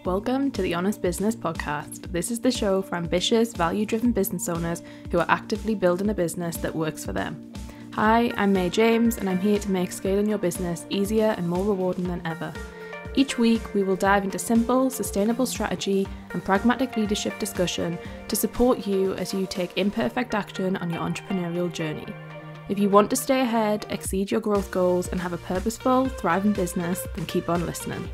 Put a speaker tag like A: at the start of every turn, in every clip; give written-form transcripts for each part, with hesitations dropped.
A: Welcome to the Honest Business Podcast. This is the show for ambitious, value-driven business owners who are actively building a business that works for them. Hi, I'm May James, and I'm here to make scaling your business easier and more rewarding than ever. Each week, we will dive into simple, sustainable strategy and pragmatic leadership discussion to support you as you take imperfect action on your entrepreneurial journey. If you want to stay ahead, exceed your growth goals, and have a purposeful, thriving business, then keep on listening.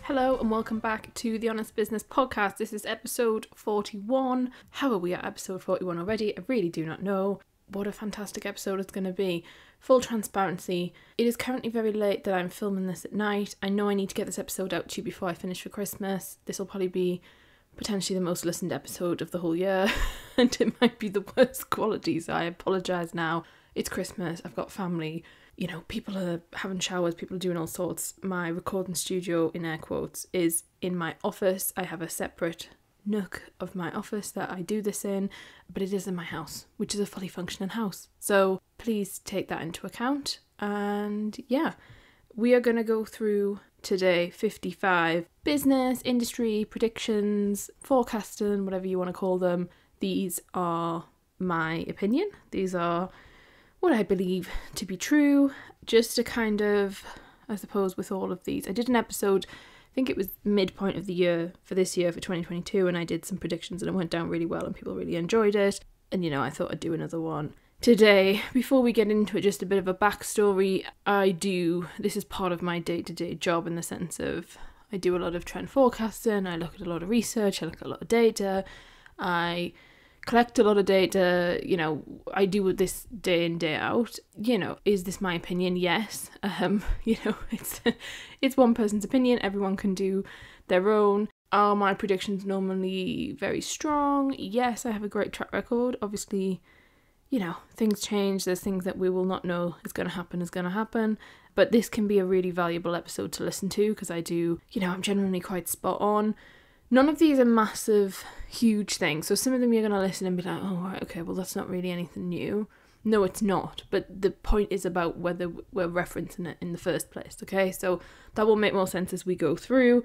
A: Hello and welcome back to the Honest Business Podcast. This is episode 41. How are we at episode 41 already? I really do not know. What a fantastic episode it's going to be. Full transparency, it is currently very late that I'm filming this at night. I know I need to get this episode out to you before I finish for Christmas. This will probably be potentially the most listened episode of the whole year and it might be the worst quality, so I apologise now. It's Christmas, I've got family. People are having showers, people are doing all sorts. My recording studio, in air quotes, is in my office. I have a separate nook of my office that I do this in, but it is in my house, which is a fully functioning house. So please take that into account. And yeah, we are going to go through today 55 business, industry, predictions, forecasting, whatever you want to call them. These are my opinion. These are what I believe to be true. Just to kind of, I suppose, with all of these, I did an episode, I think it was midpoint of the year for this year, for 2022, and I did some predictions and it went down really well and people really enjoyed it. And I thought I'd do another one today. Before we get into it, just a bit of a backstory. This is part of my day-to-day job in the sense of I do a lot of trend forecasting, I look at a lot of research, I look at a lot of data, I collect a lot of data, I do this day in, day out. Is this my opinion? Yes. It's one person's opinion, everyone can do their own. Are my predictions normally very strong? Yes, I have a great track record. Obviously, things change, there's things that we will not know is going to happen, but this can be a really valuable episode to listen to because I do, I'm generally quite spot on. None of these are massive, huge things. So some of them you're going to listen and be like, oh, right, okay, well, that's not really anything new. No, it's not. But the point is about whether we're referencing it in the first place, okay? So that will make more sense as we go through.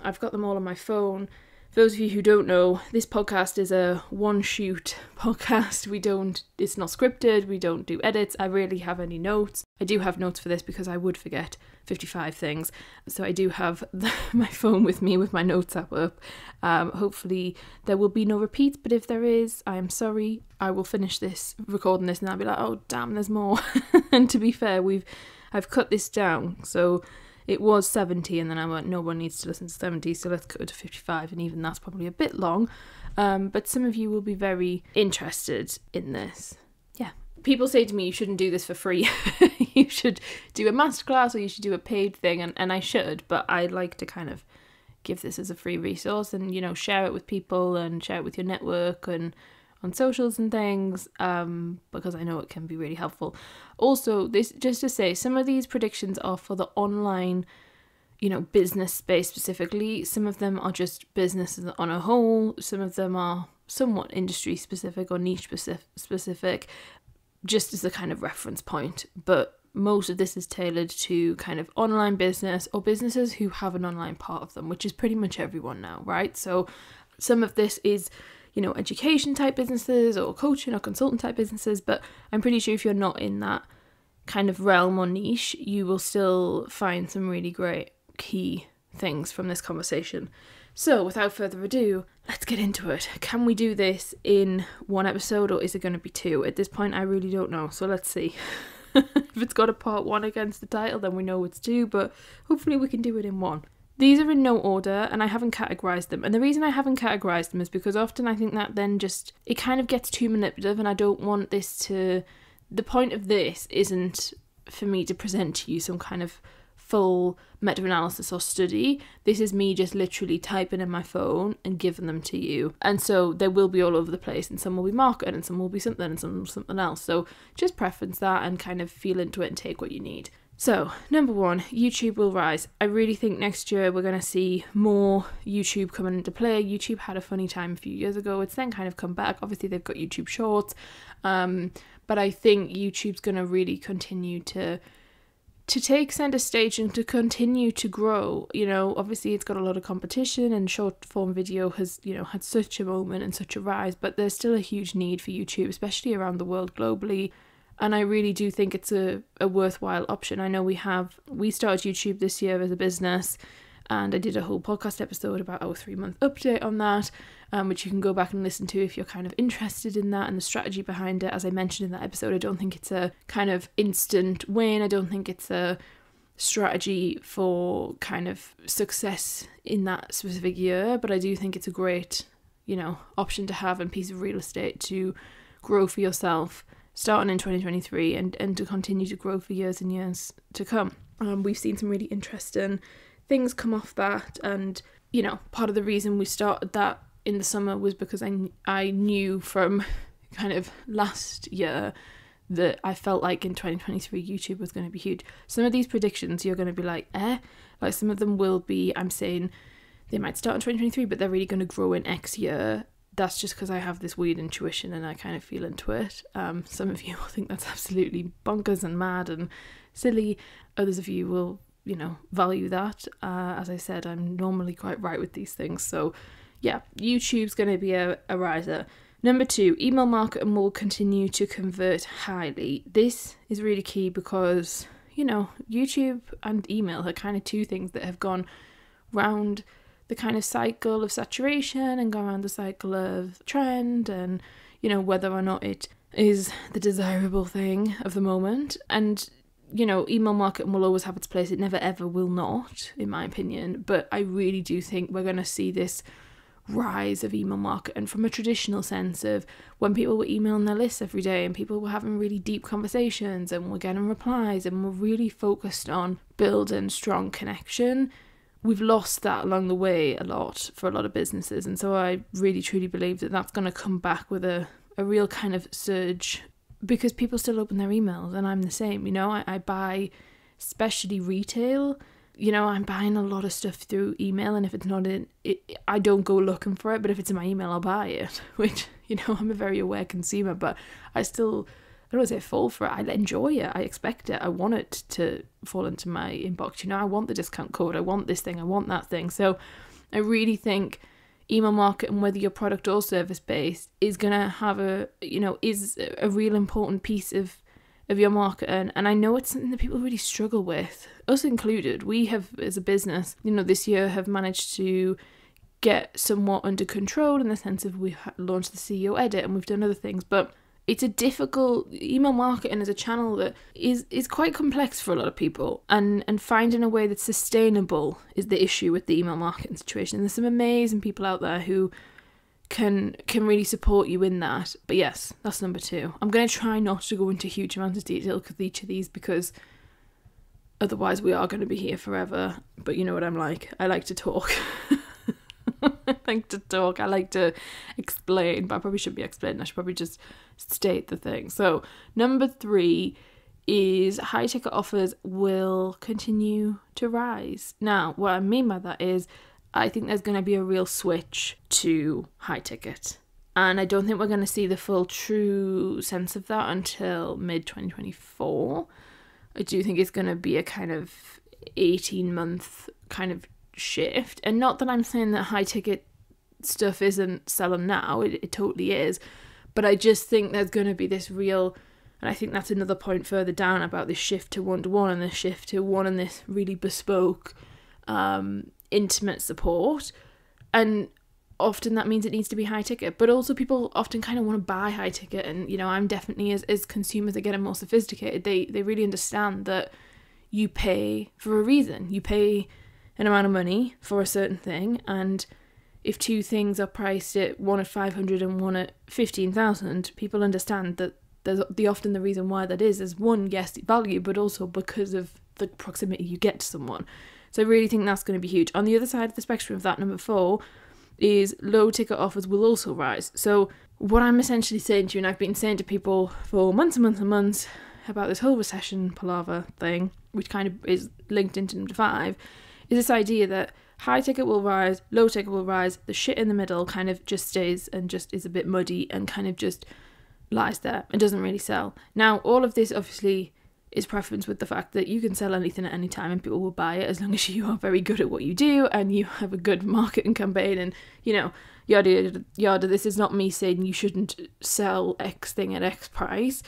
A: I've got them all on my phone. For those of you who don't know, this podcast is a one-shoot podcast. It's not scripted, we don't do edits, I rarely have any notes. I do have notes for this because I would forget 55 things. So I do have my phone with me with my notes app up. Hopefully there will be no repeats, but if there is, I am sorry. I will finish recording this and I'll be like, oh damn, there's more. And to be fair, I've cut this down, so it was 70 and then I went, no one needs to listen to 70, so let's cut it to 55, and even that's probably a bit long. But some of you will be very interested in this. Yeah. People say to me, you shouldn't do this for free. You should do a masterclass or you should do a paid thing, and I should, but I like to kind of give this as a free resource and, share it with people and share it with your network and on socials and things, because I know it can be really helpful. Also, this just to say, some of these predictions are for the online, business space specifically. Some of them are just businesses on a whole. Some of them are somewhat industry specific or niche specific, just as a kind of reference point. But most of this is tailored to kind of online business or businesses who have an online part of them, which is pretty much everyone now, right? So some of this is education type businesses or coaching or consultant type businesses, but I'm pretty sure if you're not in that kind of realm or niche, you will still find some really great key things from this conversation. So without further ado, let's get into it. Can we do this in one episode or is it going to be two? At this point, I really don't know, so let's see. If it's got a part one against the title, then we know it's two, but hopefully we can do it in one. These are in no order and I haven't categorised them. And the reason I haven't categorised them is because often I think that then it kind of gets too manipulative, and I don't want this to... The point of this isn't for me to present to you some kind of full meta-analysis or study. This is me just literally typing in my phone and giving them to you. And so they will be all over the place, and some will be marketing and some will be something and some something else. So just preference that and kind of feel into it and take what you need. So, number one, YouTube will rise. I really think next year we're going to see more YouTube coming into play. YouTube had a funny time a few years ago. It's then kind of come back. Obviously, they've got YouTube Shorts. But I think YouTube's going to really continue to to take center stage and to continue to grow. You know, obviously it's got a lot of competition, and short form video has, you know, had such a moment and such a rise, but there's still a huge need for YouTube, especially around the world globally. And I really do think it's a worthwhile option. I know we started YouTube this year as a business, and I did a whole podcast episode about our 3-month update on that, which you can go back and listen to if you're kind of interested in that and the strategy behind it. As I mentioned in that episode, I don't think it's a kind of instant win. I don't think it's a strategy for kind of success in that specific year, but I do think it's a great, you know, option to have and piece of real estate to grow for yourself starting in 2023 and to continue to grow for years and years to come. We've seen some really interesting things come off that, and, you know, part of the reason we started that in the summer was because I knew from kind of last year that I felt like in 2023 YouTube was going to be huge. Some of these predictions you're going to be like, like some of them will be, I'm saying they might start in 2023 but they're really going to grow in X year. That's just because I have this weird intuition and I kind of feel into it. Some of you will think that's absolutely bonkers and mad and silly. Others of you will, you know, value that. As I said, I'm normally quite right with these things. So yeah, YouTube's going to be a riser. Number 2, email marketing will continue to convert highly. This is really key because, you know, YouTube and email are kind of two things that have gone round the kind of cycle of saturation and gone around the cycle of trend, and, you know, whether or not it is the desirable thing of the moment. And, you know, email marketing will always have its place. It never ever will not, in my opinion. But I really do think we're going to see this rise of email marketing from a traditional sense of when people were emailing their lists every day and people were having really deep conversations and were getting replies and were really focused on building strong connection. We've lost that along the way a lot for a lot of businesses, and so I really truly believe that that's going to come back with a real kind of surge, because people still open their emails, and I'm the same. You know, I buy, especially retail, you know, I'm buying a lot of stuff through email, and if it's not in it, I don't go looking for it, but if it's in my email, I'll buy it, which, you know, I'm a very aware consumer, but I don't want to say fall for it. I enjoy it. I expect it. I want it to fall into my inbox. You know, I want the discount code. I want this thing. I want that thing. So I really think email marketing, whether you're product or service based, is going to have is a real important piece of your marketing. And I know it's something that people really struggle with, us included. We have, as a business, you know, this year have managed to get somewhat under control in the sense of we've launched the CEO edit and we've done other things, but it's a difficult, email marketing is a channel that is quite complex for a lot of people, and finding a way that's sustainable is the issue with the email marketing situation. And there's some amazing people out there who can really support you in that. But yes, that's number 2. I'm going to try not to go into huge amounts of detail with each of these, because otherwise we are going to be here forever. But you know what I'm like. I like to talk. I like to explain, but I probably shouldn't be explaining. I should probably just state the thing. So number 3 is high ticket offers will continue to rise. Now, what I mean by that is I think there's going to be a real switch to high ticket, and I don't think we're going to see the full true sense of that until mid 2024. I do think it's going to be a kind of 18-month kind of shift, and not that I'm saying that high ticket stuff isn't selling now, it totally is, but I just think there's going to be this real, and I think that's another point further down about this shift to one-to-one and this shift to one and this really bespoke intimate support. And often that means it needs to be high ticket, but also people often kind of want to buy high ticket, and, you know, I'm definitely, as consumers are getting more sophisticated, they really understand that you pay for a reason. You pay an amount of money for a certain thing, and if two things are priced at one at 500 and one at 15,000, people understand that there's often the reason why that is one, yes, value, but also because of the proximity you get to someone. So I really think that's going to be huge. On the other side of the spectrum of that, number 4 is low ticket offers will also rise. So what I'm essentially saying to you, and I've been saying to people for months and months and months about this whole recession palaver thing, which kind of is linked into number 5, is this idea that high ticket will rise, low ticket will rise, the shit in the middle kind of just stays and just is a bit muddy and kind of just lies there and doesn't really sell. Now, all of this obviously is preference with the fact that you can sell anything at any time and people will buy it as long as you are very good at what you do and you have a good marketing campaign and, you know, yada, yada, yada. This is not me saying you shouldn't sell X thing at X price.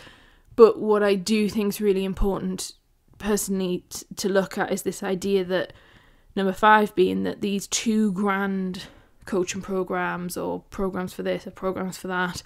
A: But what I do think is really important personally to look at is this idea that number 5 being that these $2,000 coaching programs or programs for this or programs for that,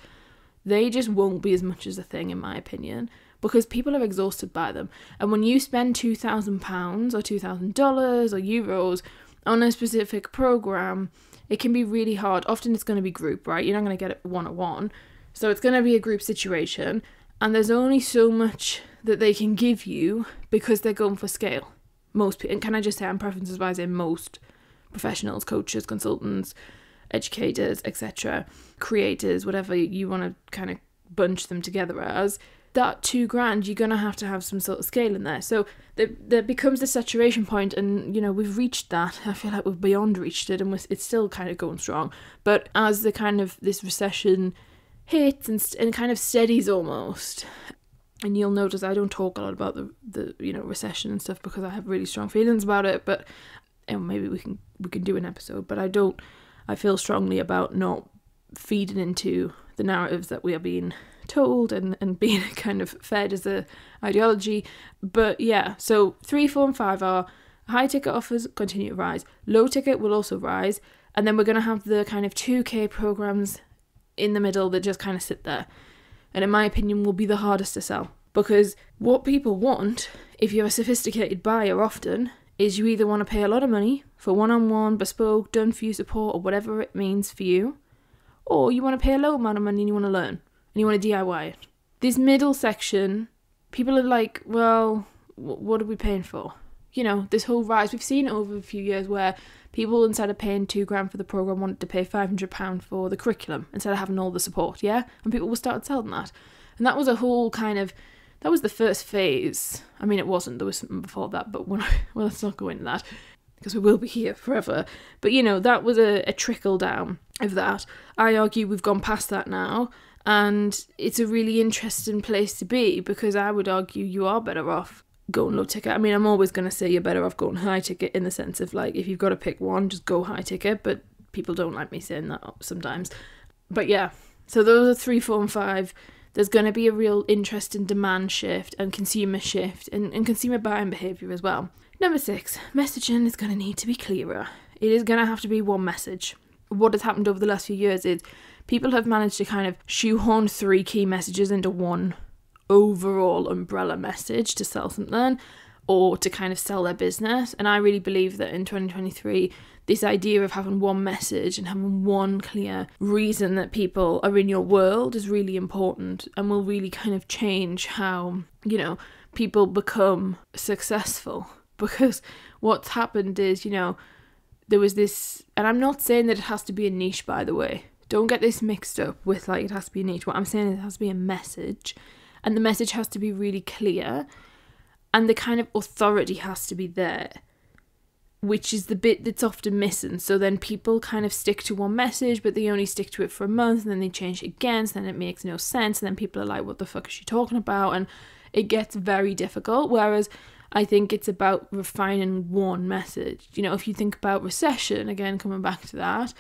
A: they just won't be as much as a thing in my opinion, because people are exhausted by them. And when you spend £2,000 or $2,000 or euros on a specific program, it can be really hard. Often it's going to be group, right? You're not going to get it one-on-one. So it's going to be a group situation. And there's only so much that they can give you because they're going for scale. Most people, and can I just say, I'm preferences wise in most professionals, coaches, consultants, educators, etc., creators, whatever you want to kind of bunch them together as, that $2,000, you're going to have some sort of scale in there. So there becomes the saturation point, and, you know, we've reached that. I feel like we've beyond reached it, and it's still kind of going strong. But as the kind of this recession hits and kind of steadies almost, and you'll notice I don't talk a lot about the you know, recession and stuff because I have really strong feelings about it, but and maybe we can do an episode, but I feel strongly about not feeding into the narratives that we are being told and being kind of fed as a ideology. But yeah, so 3, 4 and 5 are high ticket offers continue to rise, low ticket will also rise, and then we're going to have the kind of 2K programs in the middle that just kind of sit there, and in my opinion will be the hardest to sell, because what people want, if you're a sophisticated buyer often, is you either want to pay a lot of money for one-on-one, bespoke, done for you support or whatever it means for you, or you want to pay a low amount of money and you want to learn and you want to DIY it. This middle section, people are like, well, what are we paying for? You know, this whole rise, we've seen it over a few years where people, instead of paying £2,000 for the programme, wanted to pay £500 for the curriculum instead of having all the support, yeah? And people will start selling that. And that was a whole kind of, that was the first phase. I mean, it wasn't, there was something before that, but well, let's not go into that, because we will be here forever. But, you know, that was a trickle down of that. I argue we've gone past that now, and it's a really interesting place to be, because I would argue you are better off going low ticket. I mean, I'm always going to say you're better off going high ticket in the sense of, like, if you've got to pick one, just go high ticket, but people don't like me saying that sometimes. But yeah, so those are 3, 4 and 5. There's going to be a real interest in demand shift and consumer shift and consumer buying behaviour as well. Number 6, messaging is going to need to be clearer. It is going to have to be one message. What has happened over the last few years is people have managed to kind of shoehorn 3 key messages into one overall umbrella message to sell something or to kind of sell their business. And I really believe that in 2023, this idea of having one message and having one clear reason that people are in your world is really important and will really kind of change how, you know, people become successful. Because what's happened is, you know, there was this, and I'm not saying that it has to be a niche, by the way. Don't get this mixed up with, like, it has to be a niche. What I'm saying is it has to be a message, and the message has to be really clear, and the kind of authority has to be there, which is the bit that's often missing. So then people kind of stick to one message, but they only stick to it for a month, and then they change it again, so then it makes no sense, and then people are like, what the fuck is she talking about? And it gets very difficult, whereas I think it's about refining one message. You know, if you think about recession, again, coming back to that,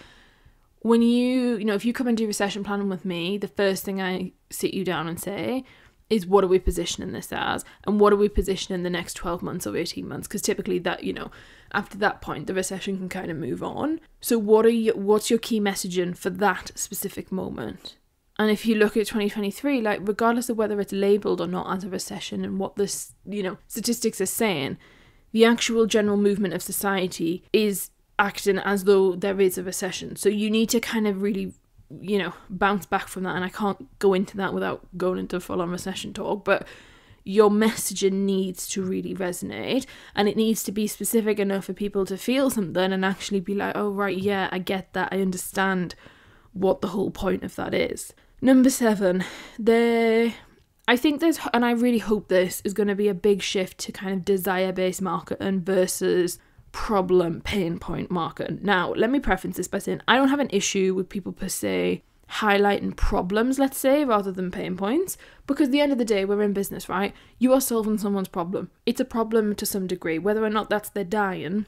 A: when you know, if you come and do recession planning with me, the first thing I sit you down and say is, what are we positioning this as? And what are we positioning the next 12 months or 18 months? Because typically that, you know, after that point, the recession can kind of move on. So what's your key messaging for that specific moment? And if you look at 2023, like, regardless of whether it's labelled or not as a recession and what this, you know, statistics are saying, the actual general movement of society is acting as though there is a recession. So you need to kind of really, you know, bounce back from that. And I can't go into that without going into full-on recession talk, but your messaging needs to really resonate, and it needs to be specific enough for people to feel something and actually be like, oh, right, yeah, I get that. I understand what the whole point of that is. Number 7, I think there's, and I really hope this is going to be a big shift to kind of desire-based marketing versus problem pain point marketing. Now, let me preface this by saying I don't have an issue with people per se highlighting problems, let's say, rather than pain points, because at the end of the day, we're in business, right? You are solving someone's problem. It's a problem to some degree, whether or not that's they're dying.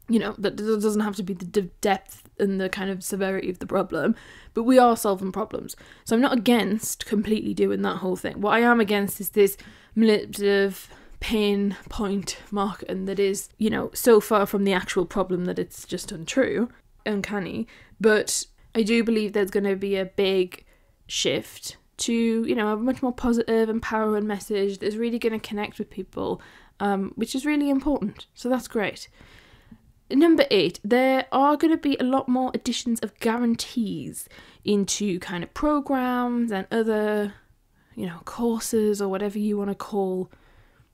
A: You know, that doesn't have to be the depth and the kind of severity of the problem, but we are solving problems. So I'm not against completely doing that whole thing. What I am against is this manipulative pain point marketing that is, you know, so far from the actual problem that it's just uncanny. But I do believe there's going to be a big shift to, you know, a much more positive, empowering message that's really going to connect with people, which is really important. So that's great. Number 8, there are going to be a lot more additions of guarantees into kind of programs and other, you know, courses or whatever you want to call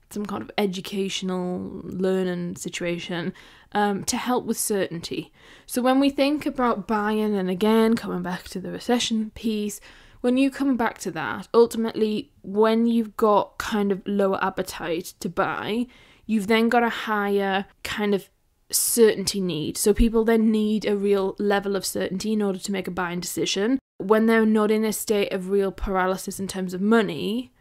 A: some kind of educational learning situation, to help with certainty. So when we think about buying, and again, coming back to the recession piece, when you come back to that, ultimately, when you've got kind of lower appetite to buy, you've then got a higher kind of certainty need. So people then need a real level of certainty in order to make a buying decision. When they're not in a state of real paralysis in terms of money,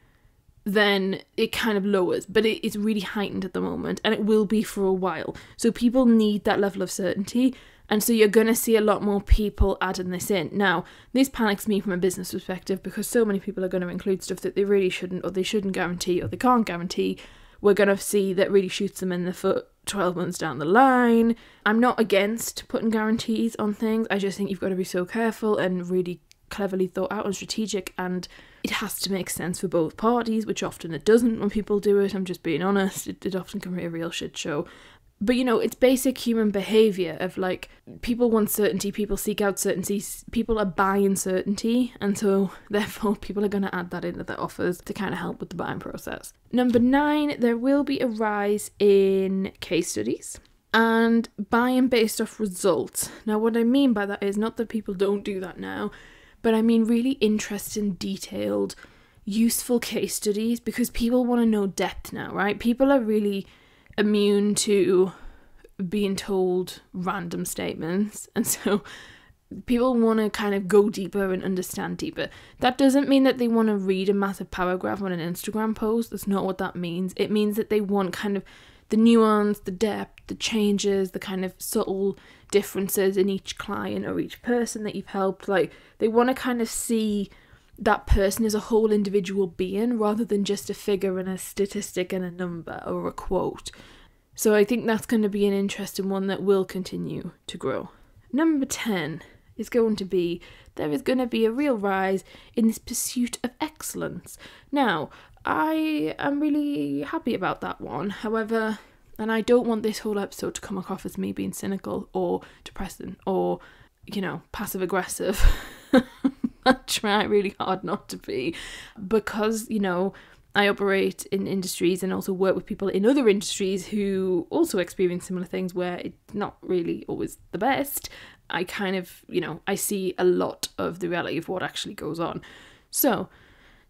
A: then it kind of lowers, but it's really heightened at the moment, and it will be for a while. So people need that level of certainty, and so you're going to see a lot more people adding this in. Now, this panics me from a business perspective, because so many people are going to include stuff that they really shouldn't, or they shouldn't guarantee, or they can't guarantee. We're going to see that really shoots them in the foot 12 months down the line. I'm not against putting guarantees on things. I just think you've got to be so careful and really cleverly thought out and strategic, and it has to make sense for both parties, which often it doesn't when people do it. I'm just being honest. It often can be a real shit show. But, you know, it's basic human behaviour of, like, people want certainty, people seek out certainty, people are buying certainty, and so, therefore, people are going to add that into their offers to kind of help with the buying process. Number 9, there will be a rise in case studies and buying based off results. Now, what I mean by that is not that people don't do that now, but I mean really interesting, detailed, useful case studies, because people want to know depth now, right? People are really immune to being told random statements, and so people want to kind of go deeper and understand deeper. That doesn't mean that they want to read a massive paragraph on an Instagram post. That's not what that means. It means that they want kind of the nuance, the depth, the changes, the kind of subtle differences in each client or each person that you've helped. Like, they want to kind of see that person as a whole individual being, rather than just a figure and a statistic and a number or a quote. So I think that's going to be an interesting one that will continue to grow. Number 10 is going to be, there is going to be a real rise in this pursuit of excellence. Now, I am really happy about that one. However, and I don't want this whole episode to come across as me being cynical or depressing or, you know, passive aggressive. I try really hard not to be, because, you know, I operate in industries and also work with people in other industries who also experience similar things where it's not really always the best. I kind of, you know, I see a lot of the reality of what actually goes on. So,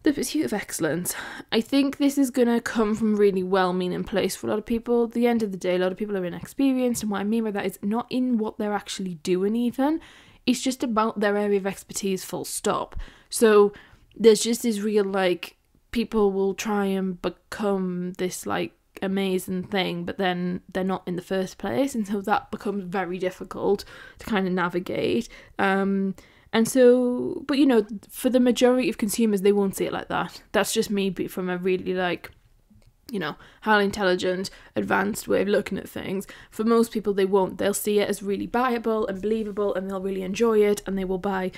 A: the pursuit of excellence. I think this is going to come from a really well-meaning place for a lot of people. At the end of the day, a lot of people are inexperienced, and what I mean by that is not in what they're actually doing even. It's just about their area of expertise, full stop. So there's just this real, like, people will try and become this, like, amazing thing, but then they're not in the first place, and so that becomes very difficult to kind of navigate. And so, but, you know, for the majority of consumers, they won't see it like that. That's just me from a really, like, you know, highly intelligent, advanced way of looking at things. For most people, they won't. They'll see it as really buyable and believable, and they'll really enjoy it, and they will buy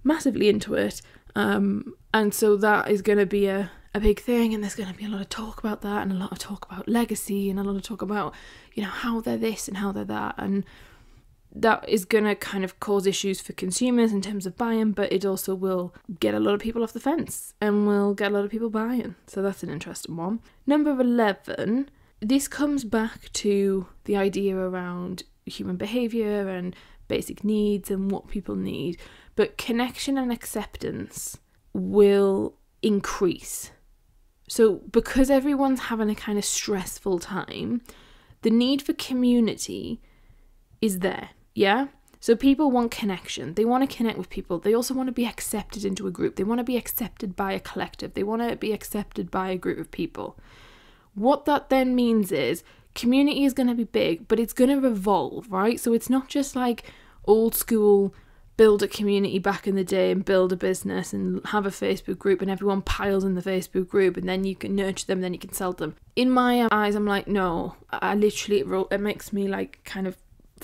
A: massively into it. And so that is going to be a big thing, and there's going to be a lot of talk about that, and a lot of talk about legacy, and a lot of talk about, you know, how they're this and how they're that, and that is going to kind of cause issues for consumers in terms of buying, but it also will get a lot of people off the fence and will get a lot of people buying. So that's an interesting one. Number 11, this comes back to the idea around human behaviour and basic needs and what people need, but connection and acceptance will increase. So because everyone's having a kind of stressful time, the need for community is there. Yeah? So people want connection. They want to connect with people. They also want to be accepted into a group. They want to be accepted by a collective. They want to be accepted by a group of people. What that then means is community is going to be big, but it's going to evolve, right? So it's not just like old school build a community back in the day and build a business and have a Facebook group and everyone piles in the Facebook group and then you can nurture them, then you can sell them. In my eyes, I'm like, no, I literally, it makes me like kind of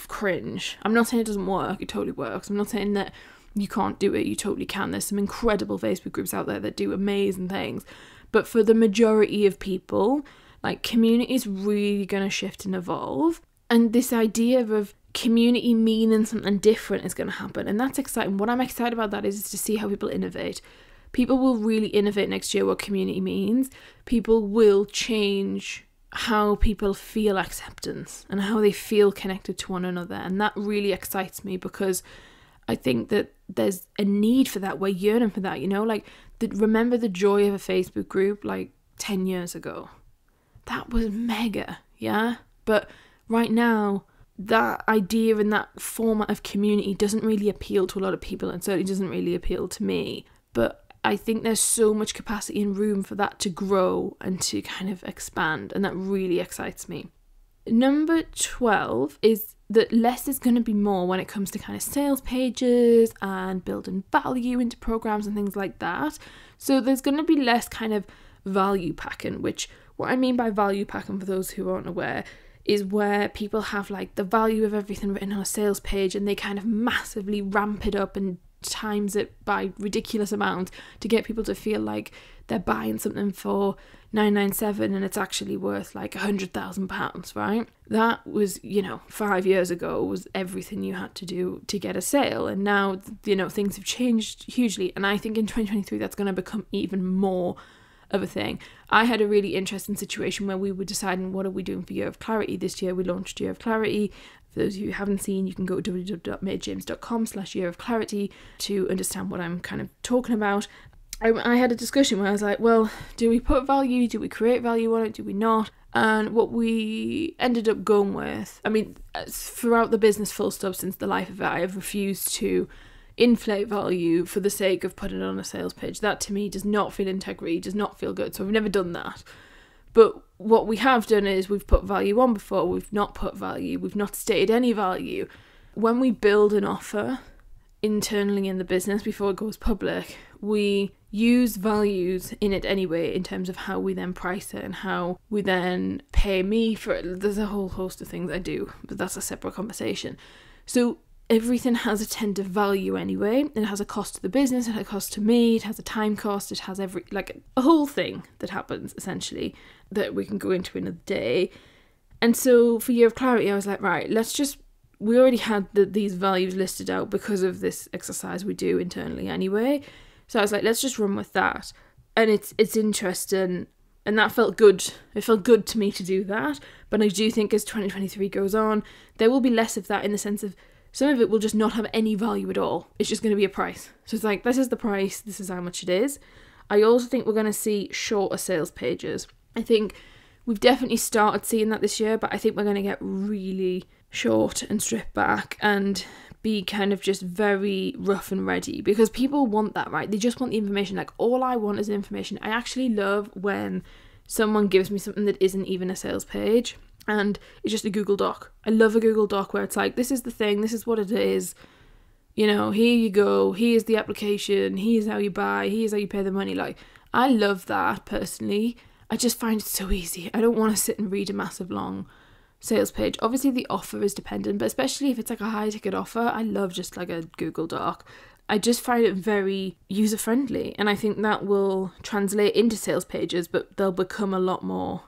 A: cringe. I'm not saying it doesn't work, it totally works. I'm not saying that you can't do it, you totally can. There's some incredible Facebook groups out there that do amazing things. But for the majority of people, like community is really going to shift and evolve. And this idea of community meaning something different is going to happen. And that's exciting. What I'm excited about that is to see how people innovate. People will really innovate next year what community means. People will change how people feel acceptance and how they feel connected to one another. And that really excites me because I think that there's a need for that. We're yearning for that, you know, like remember the joy of a Facebook group like 10 years ago. That was mega, yeah? But right now, that idea and that format of community doesn't really appeal to a lot of people and certainly doesn't really appeal to me. But I think there's so much capacity and room for that to grow and to kind of expand, and that really excites me. Number 12 is that less is going to be more when it comes to kind of sales pages and building value into programs and things like that. So there's going to be less kind of value packing, which what I mean by value packing, for those who aren't aware, is where people have like the value of everything written on a sales page and they kind of massively ramp it up and times it by ridiculous amounts to get people to feel like they're buying something for $9.97 and it's actually worth like £100,000, right? That was, 5 years ago was everything you had to do to get a sale. And now, things have changed hugely. And I think in 2023, that's going to become even more of a thing. I had a really interesting situation where we were deciding what are we doing for Year of Clarity this year. We launched Year of Clarity. For those of you who haven't seen, you can go to www.madejames.com/Year of Clarity to understand what I'm kind of talking about. I had a discussion where I was like, well, do we put value? Do we create value on it? Do we not? And what we ended up going with, I mean, throughout the business full stop since the life of it, I have refused to inflate value for the sake of putting it on a sales page. That to me does not feel integrity, does not feel good. So I've never done that. But what we have done is we've put value on before, we've not put value, we've not stated any value. When we build an offer internally in the business before it goes public, we use values in it anyway in terms of how we then price it and how we then pay me for it. There's a whole host of things I do, but that's a separate conversation. So everything has a tender value anyway. It has a cost to the business, it has a cost to me, it has a time cost, it has a whole thing that happens essentially that we can go into another day. And so for Year of Clarity, I was like, right, we already had these values listed out because of this exercise we do internally anyway. So I was like, let's just run with that. And it's interesting, and that felt good. It felt good to me to do that. But I do think as 2023 goes on, there will be less of that in the sense of some of it will just not have any value at all. It's just going to be a price. So it's like, this is the price, this is how much it is. I also think we're going to see shorter sales pages. I think we've definitely started seeing that this year, but I think we're going to get really short and stripped back and be kind of just very rough and ready, because people want that, right? They just want the information. Like, all I want is information. I actually love when someone gives me something that isn't even a sales page and it's just a Google Doc. I love a Google Doc where it's like, this is the thing, this is what it is, here you go, here's the application, here's how you buy, here's how you pay the money. Like, I love that personally. I just find it so easy. I don't want to sit and read a massive long sales page. Obviously the offer is dependent, but especially if it's like a high ticket offer, I love just like a Google Doc. I just find it very user friendly, and I think that will translate into sales pages, but they'll become a lot more,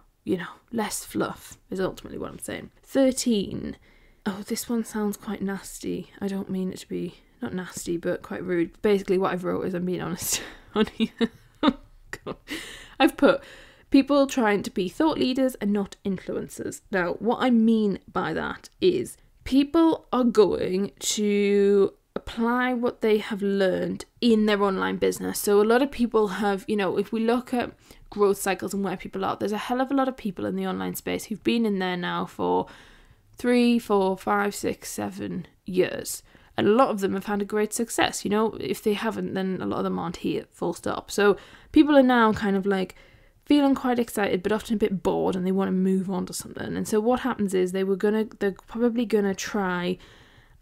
A: less fluff is ultimately what I'm saying. 13. Oh, this one sounds quite nasty. I don't mean it to be, not nasty, but quite rude. Basically what I've wrote is I'm being honest on here. God. I've put people trying to be thought leaders and not influencers. Now, what I mean by that is people are going to apply what they have learned in their online business. So a lot of people have, if we look at growth cycles and where people are, there's a hell of a lot of people in the online space who've been in there now for 3, 4, 5, 6, 7 years. And a lot of them have had a great success. You know, if they haven't, then a lot of them aren't here, full stop. So people are now kind of like feeling quite excited, but often a bit bored, and they want to move on to something. And so what happens is they're probably gonna try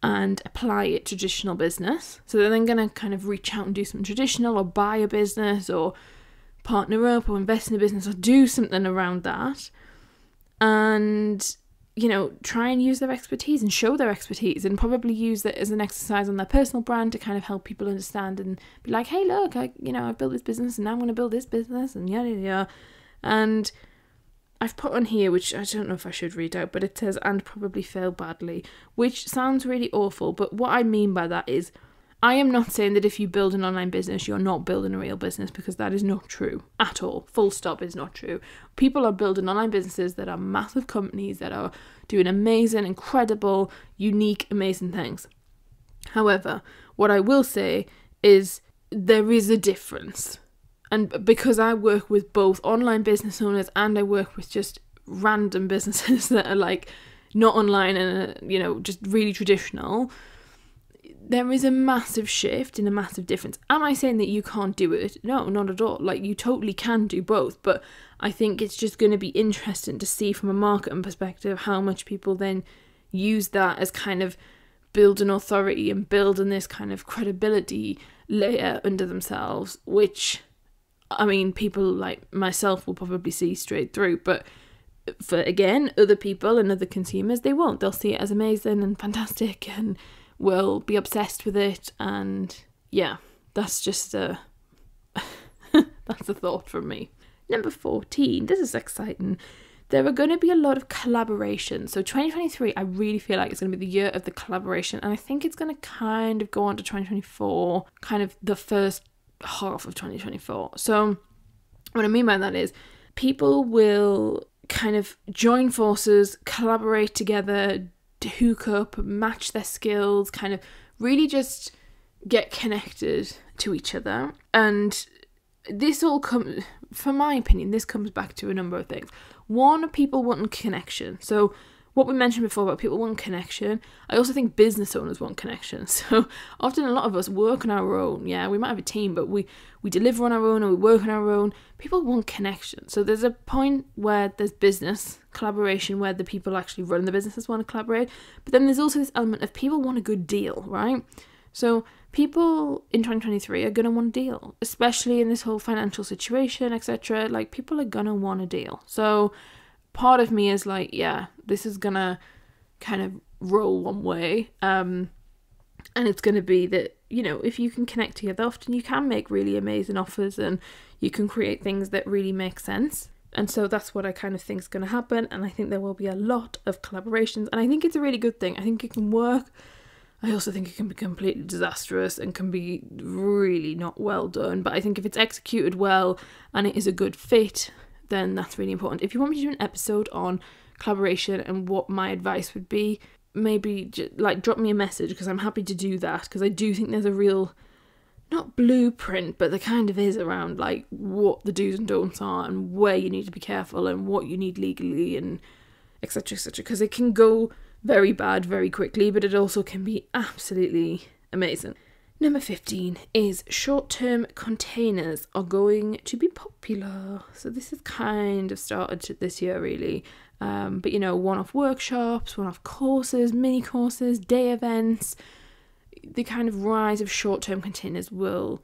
A: and apply it to traditional business. So they're then gonna kind of reach out and do something traditional, or buy a business, or partner up, or invest in a business, or do something around that. And, you know, try and use their expertise and show their expertise, and probably use that as an exercise on their personal brand to kind of help people understand and be like, hey, look, I built this business, and now I'm going to build this business, and yada yada. And I've put on here, which I don't know if I should read out, but it says, and probably fail badly, which sounds really awful. But what I mean by that is, I am not saying that if you build an online business, you're not building a real business, because that is not true at all. Full stop, is not true. People are building online businesses that are massive companies that are doing amazing, incredible, unique, amazing things. However, what I will say is there is a difference. And because I work with both online business owners and I work with just random businesses that are like not online and, you know, just really traditional, there is a massive shift and a massive difference. Am I saying that you can't do it? No, not at all. Like, you totally can do both. But I think it's just going to be interesting to see from a marketing perspective how much people then use that as kind of building authority and building this kind of credibility layer under themselves, which, I mean, people like myself will probably see straight through. But for, again, other people and other consumers, they won't. They'll see it as amazing and fantastic and will be obsessed with it. And yeah, that's just that's a thought from me. Number 14, this is exciting. There are going to be a lot of collaboration. So 2023, I really feel like it's going to be the year of the collaboration, and I think it's going to kind of go on to 2024, kind of the first half of 2024. So what I mean by that is people will kind of join forces, collaborate together, hook up, match their skills, kind of really just get connected to each other. And this all comes, from my opinion, this comes back to a number of things. One, people wanting connection. So what we mentioned before about people want connection, I also think business owners want connection. So often a lot of us work on our own. Yeah, we might have a team, but we deliver on our own, or we work on our own. People want connection. So there's a point where there's business collaboration, where the people actually running the businesses want to collaborate. But then there's also this element of people want a good deal, right? So people in 2023 are going to want a deal, especially in this whole financial situation, etc. Like, people are going to want a deal. So part of me is like, yeah, this is going to kind of roll one way. And it's going to be that, you know, if you can connect together, often you can make really amazing offers and you can create things that really make sense. And so that's what I kind of think is going to happen. And I think there will be a lot of collaborations. And I think it's a really good thing. I think it can work. I also think it can be completely disastrous and can be really not well done. But I think if it's executed well and it is a good fit, then that's really important. If you want me to do an episode on collaboration and what my advice would be, maybe just, like, drop me a message, because I'm happy to do that, because I do think there's a real, not blueprint, but there kind of is around like what the do's and don'ts are and where you need to be careful and what you need legally and etc, because it can go very bad very quickly, but it also can be absolutely amazing. Number 15 is short-term containers are going to be popular. So this has kind of started this year, really. But, you know, one-off workshops, one-off courses, mini courses, day events. The kind of rise of short-term containers will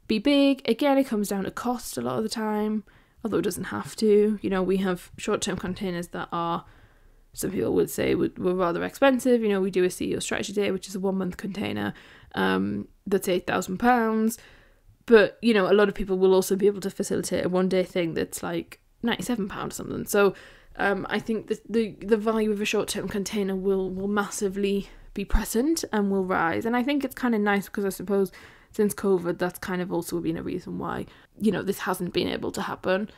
A: be big. Again, it comes down to cost a lot of the time, although it doesn't have to. You know, we have short-term containers that are, some people would say were rather expensive. You know, we do a CEO strategy day, which is a 1 month container. That's £8,000. But, you know, a lot of people will also be able to facilitate a 1 day thing that's like £97 or something. So I think the value of a short-term container will massively be present and will rise. And I think it's kind of nice, because I suppose since COVID, that's kind of also been a reason why, you know, this hasn't been able to happen.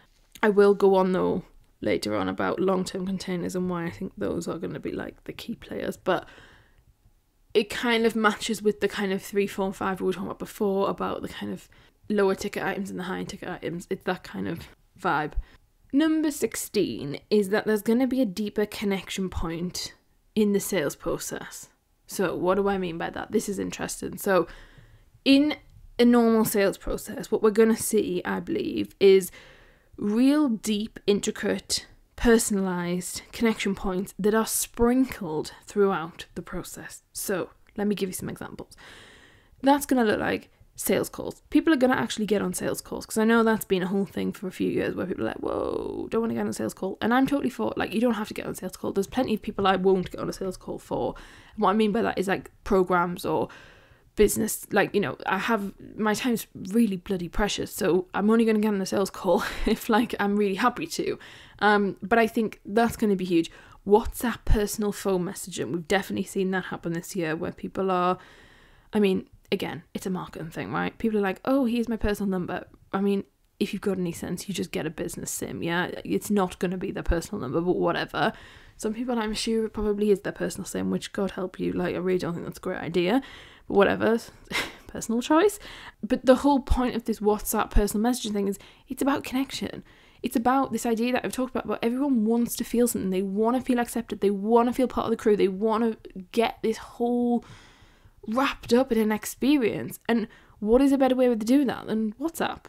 A: I will go on, though, later on about long-term containers and why I think those are going to be like the key players. But it kind of matches with the kind of 3, 4, and 5 we were talking about before, about the kind of lower ticket items and the high ticket items. It's that kind of vibe. Number 16 is that there's going to be a deeper connection point in the sales process. So what do I mean by that? This is interesting. So in a normal sales process, what we're going to see, I believe, is real deep, intricate, personalized connection points that are sprinkled throughout the process. So let me give you some examples. That's going to look like sales calls. People are going to actually get on sales calls, because I know that's been a whole thing for a few years where people are like, whoa, don't want to get on a sales call. And I'm totally for, like, you don't have to get on a sales call. There's plenty of people I won't get on a sales call for. And what I mean by that is like programs or business, like, you know, I have, my time's really bloody precious, so I'm only going to get on a sales call if, like, I'm really happy to. But I think that's going to be huge. WhatsApp personal phone messaging, we've definitely seen that happen this year, where people are, I mean, again, it's a marketing thing, right? People are like, oh, here's my personal number. I mean, if you've got any sense, you just get a business SIM, yeah? It's not going to be their personal number, but whatever. Some people, I'm sure, it probably is their personal SIM, which, God help you, like, I really don't think that's a great idea. But whatever, personal choice. But the whole point of this WhatsApp personal messaging thing is it's about connection. It's about this idea that I've talked about everyone wants to feel something. They want to feel accepted. They want to feel part of the crew. They want to get this whole wrapped up in an experience. And what is a better way to do that than WhatsApp?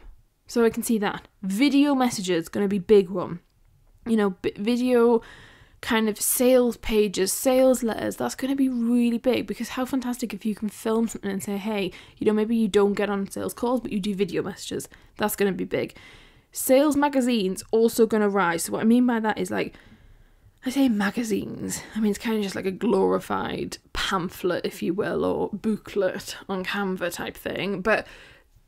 A: So I can see that. Video messages going to be big one. You know, video kind of sales pages, sales letters, that's going to be really big, because how fantastic if you can film something and say, hey, you know, maybe you don't get on sales calls, but you do video messages. That's going to be big. Sales magazines also going to rise. So what I mean by that is, like, I say magazines, I mean, it's kind of just like a glorified pamphlet, if you will, or booklet on Canva type thing, but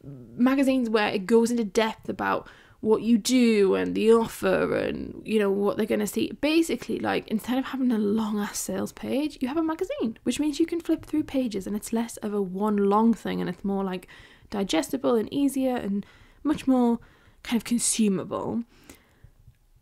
A: magazines where it goes into depth about what you do and the offer and, you know, what they're going to see. Basically, like, instead of having a long ass sales page, you have a magazine, which means you can flip through pages and it's less of a one long thing, and it's more like digestible and easier and much more kind of consumable.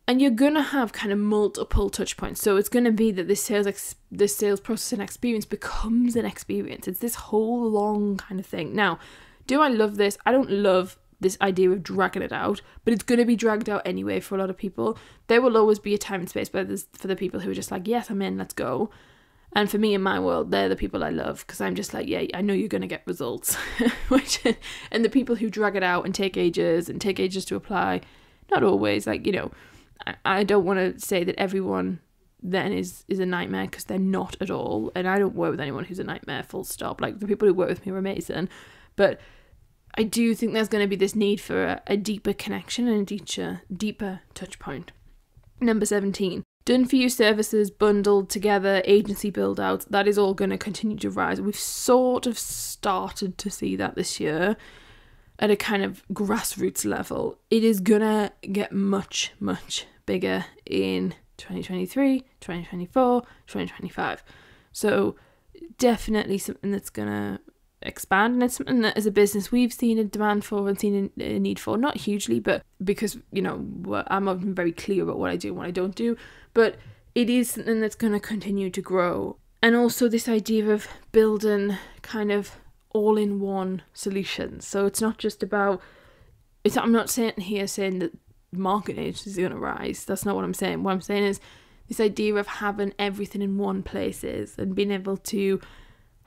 A: And you're going to have kind of multiple touch points. So it's going to be that this sales process and experience becomes an experience. It's this whole long kind of thing. Now, do I love this? I don't love this idea of dragging it out, but it's going to be dragged out anyway for a lot of people. There will always be a time and space for the people who are just like, yes, I'm in, let's go. And for me, in my world, they're the people I love, because I'm just like, yeah, I know you're going to get results. And the people who drag it out and take ages to apply, not always, like, you know, I don't want to say that everyone then is a nightmare, because they're not at all. And I don't work with anyone who's a nightmare, full stop. Like, the people who work with me are amazing. But I do think there's going to be this need for a deeper connection and a deeper touch point. Number 17. Done for you services bundled together, agency build outs, that is all going to continue to rise. We've sort of started to see that this year at a kind of grassroots level. It is going to get much, much bigger in 2023, 2024, 2025. So definitely something that's going to expand, and it's something that as a business we've seen a demand for and seen a need for, not hugely, but because, you know, I'm often very clear about what I do and what I don't do, but it is something that's going to continue to grow. And also this idea of building kind of all-in-one solutions. So it's not just about, I'm not saying that marketing agencies are going to rise. That's not what I'm saying. What I'm saying is this idea of having everything in one place and being able to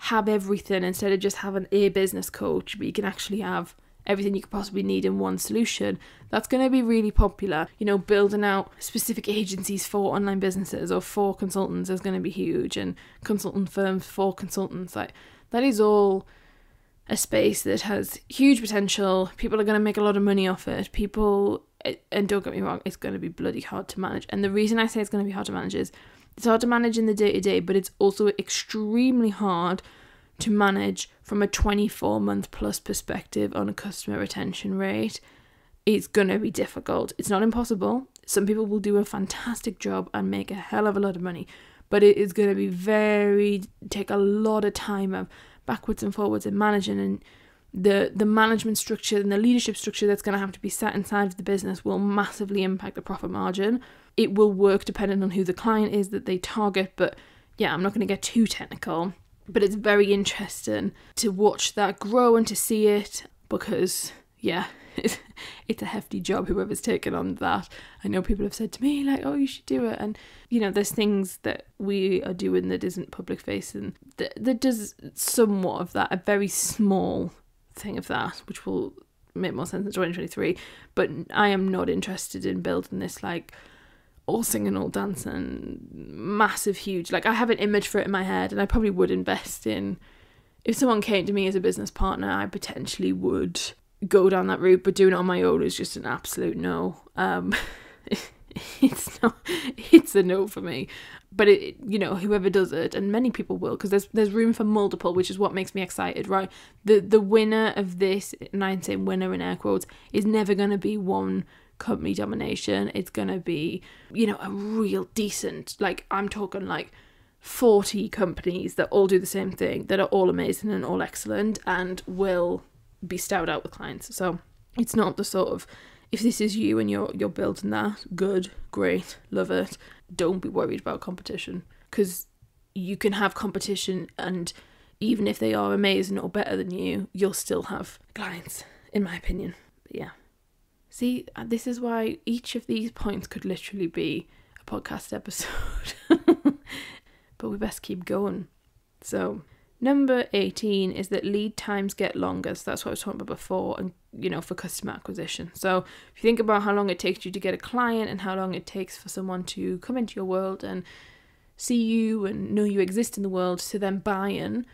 A: have everything instead of just having a business coach, but you can actually have everything you could possibly need in one solution. That's going to be really popular. You know, building out specific agencies for online businesses or for consultants is going to be huge, and consultant firms for consultants. Like, that is all a space that has huge potential. People are going to make a lot of money off it. And don't get me wrong, it's going to be bloody hard to manage. And the reason I say it's going to be hard to manage is it's hard to manage in the day-to-day, but it's also extremely hard to manage from a 24-month plus perspective on a customer retention rate. It's going to be difficult. It's not impossible. Some people will do a fantastic job and make a hell of a lot of money, but it is going to be take a lot of time of backwards and forwards in managing, and the management structure and the leadership structure that's going to have to be set inside of the business will massively impact the profit margin. It will work depending on who the client is that they target, but yeah, I'm not going to get too technical, but it's very interesting to watch that grow and to see it, because yeah, it's a hefty job, whoever's taken on that. I know people have said to me, like, oh, you should do it. And, you know, there's things that we are doing that isn't public facing that does somewhat of that, a very small thing of that, which will make more sense in 2023. But I am not interested in building this, like, all singing, all dancing, massive, huge, like, I have an image for it in my head, and I probably would invest in, if someone came to me as a business partner, I potentially would go down that route, but doing it on my own is just an absolute no. It's a no for me. But it, you know, whoever does it, and many people will, because there's room for multiple, which is what makes me excited, right? The winner of this, and I'm saying winner in air quotes, is never going to be one company domination. It's going to be, you know, a real decent, like, I'm talking like 40 companies that all do the same thing, that are all amazing and all excellent, and will be stout out with clients. So it's not the sort of, if this is you and you're building that, good, great, love it. Don't be worried about competition, because you can have competition, and even if they are amazing or better than you, you'll still have clients, in my opinion. But yeah, see, this is why each of these points could literally be a podcast episode. But we best keep going. So number 18 is that lead times get longer. So that's what I was talking about before, and, you know, for customer acquisition. So if you think about how long it takes you to get a client and how long it takes for someone to come into your world and see you and know you exist in the world to then buy in,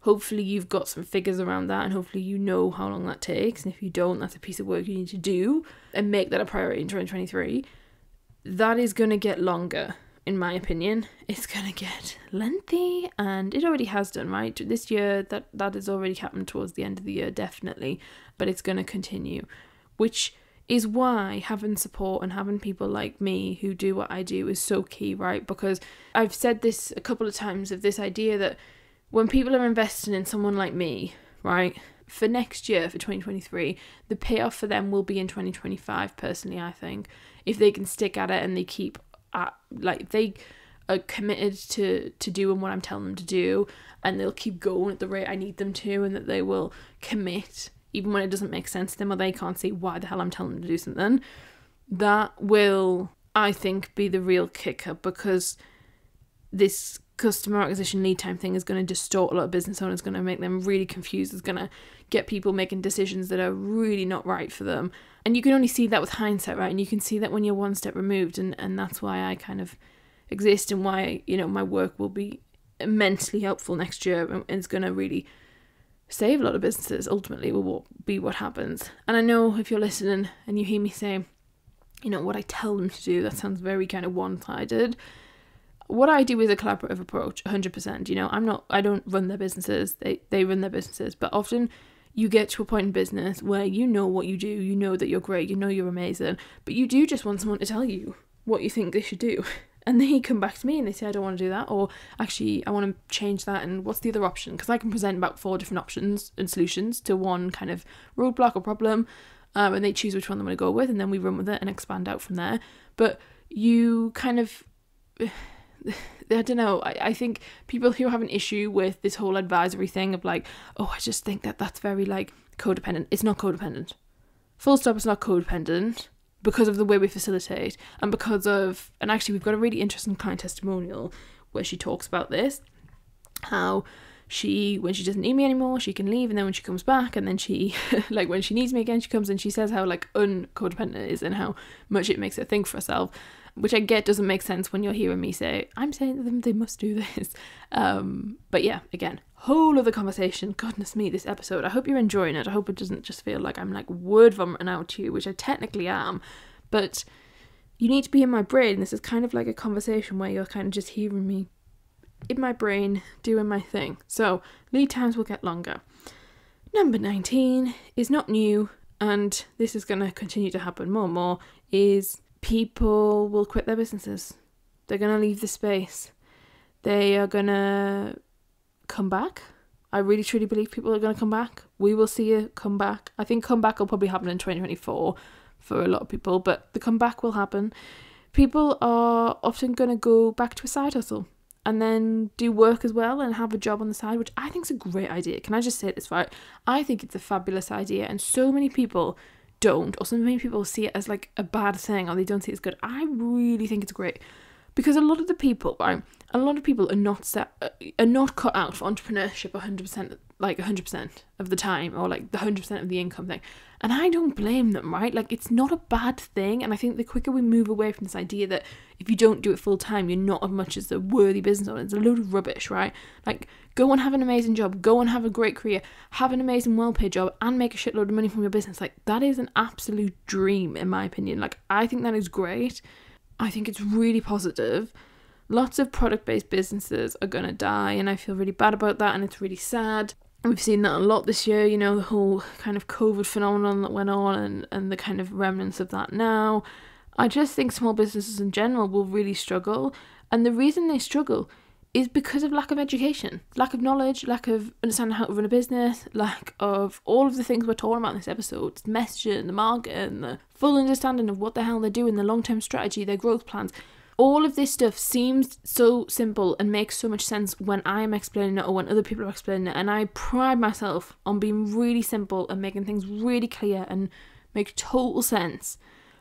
A: hopefully you've got some figures around that, and hopefully you know how long that takes. And if you don't, that's a piece of work you need to do and make that a priority in 2023. That is going to get longer. In my opinion, it's going to get lengthy, and it already has done, right? This year, that has already happened towards the end of the year, definitely, but it's going to continue, which is why having support and having people like me who do what I do is so key, right? Because I've said this a couple of times, of this idea that when people are investing in someone like me, right, for next year, for 2023, the payoff for them will be in 2025, personally, I think, if they can stick at it and they keep like, they are committed to doing what I'm telling them to do, and they'll keep going at the rate I need them to, and that they will commit even when it doesn't make sense to them or they can't see why the hell I'm telling them to do something. That will, I think, be the real kicker, because this customer acquisition lead time thing is going to distort a lot of business owners, going to make them really confused, it's going to get people making decisions that are really not right for them. And you can only see that with hindsight, right? And you can see that when you're one step removed, and that's why I kind of exist, and why, you know, my work will be immensely helpful next year, and it's going to really save a lot of businesses. Ultimately will be what happens. And I know if you're listening and you hear me say, you know, what I tell them to do, that sounds very kind of one-sided. What I do is a collaborative approach, 100%. You know, I don't run their businesses, they run their businesses, but often you get to a point in business where you know what you do, you know that you're great, you know you're amazing, but you do just want someone to tell you what you think they should do. And they come back to me and they say, I don't want to do that, or actually I want to change that, and what's the other option? Because I can present about 4 different options and solutions to one kind of roadblock or problem, and they choose which one they want to go with, and then we run with it and expand out from there. But you kind of, I don't know, I think people who have an issue with this whole advisory thing of like, oh, I just think that's very like codependent. It's not codependent. Full stop, it's not codependent, because of the way we facilitate, and because of, and actually we've got a really interesting client testimonial where she talks about this, how she, when she doesn't need me anymore, she can leave, and then when she comes back, and then she, like when she needs me again, she comes, and she says how like uncodependent it is, and how much it makes her think for herself, which I get doesn't make sense when you're hearing me say, I'm saying to them they must do this. But yeah, again, whole other conversation. Goodness me, this episode. I hope you're enjoying it. I hope it doesn't just feel like I'm like word vomiting out to you, which I technically am. But you need to be in my brain. This is kind of like a conversation where you're kind of just hearing me in my brain doing my thing. So lead times will get longer. Number 19 is not new, and this is going to continue to happen more and more, is people will quit their businesses. They're going to leave the space. They are going to come back. I really truly believe people are going to come back. We will see a comeback. I think comeback will probably happen in 2024 for a lot of people, but the comeback will happen. People are often going to go back to a side hustle and then do work as well and have a job on the side, which I think is a great idea. Can I just say this, right? I think it's a fabulous idea, and so many people don't, or so many people see it as like a bad thing, or they don't see it as good. I really think it's great, because a lot of people are not cut out for entrepreneurship 100%, like 100% of the time, or like the 100% of the income thing. And I don't blame them, right? Like, it's not a bad thing. And I think the quicker we move away from this idea that if you don't do it full time, you're not as much as a worthy business owner, it's a load of rubbish, right? Like, go and have an amazing job, go and have a great career, have an amazing well-paid job, and make a shitload of money from your business. Like, that is an absolute dream, in my opinion. Like, I think that is great. I think it's really positive. Lots of product-based businesses are going to die, and I feel really bad about that, and it's really sad. We've seen that a lot this year, you know, the whole kind of COVID phenomenon that went on, and the kind of remnants of that now. I just think small businesses in general will really struggle, and the reason they struggle is because of lack of education, lack of knowledge, lack of understanding how to run a business, lack of all of the things we're talking about in this episode, the messaging, the marketing, the full understanding of what the hell they're doing, the long-term strategy, their growth plans. All of this stuff seems so simple and makes so much sense when I'm explaining it or when other people are explaining it, and I pride myself on being really simple and making things really clear and make total sense.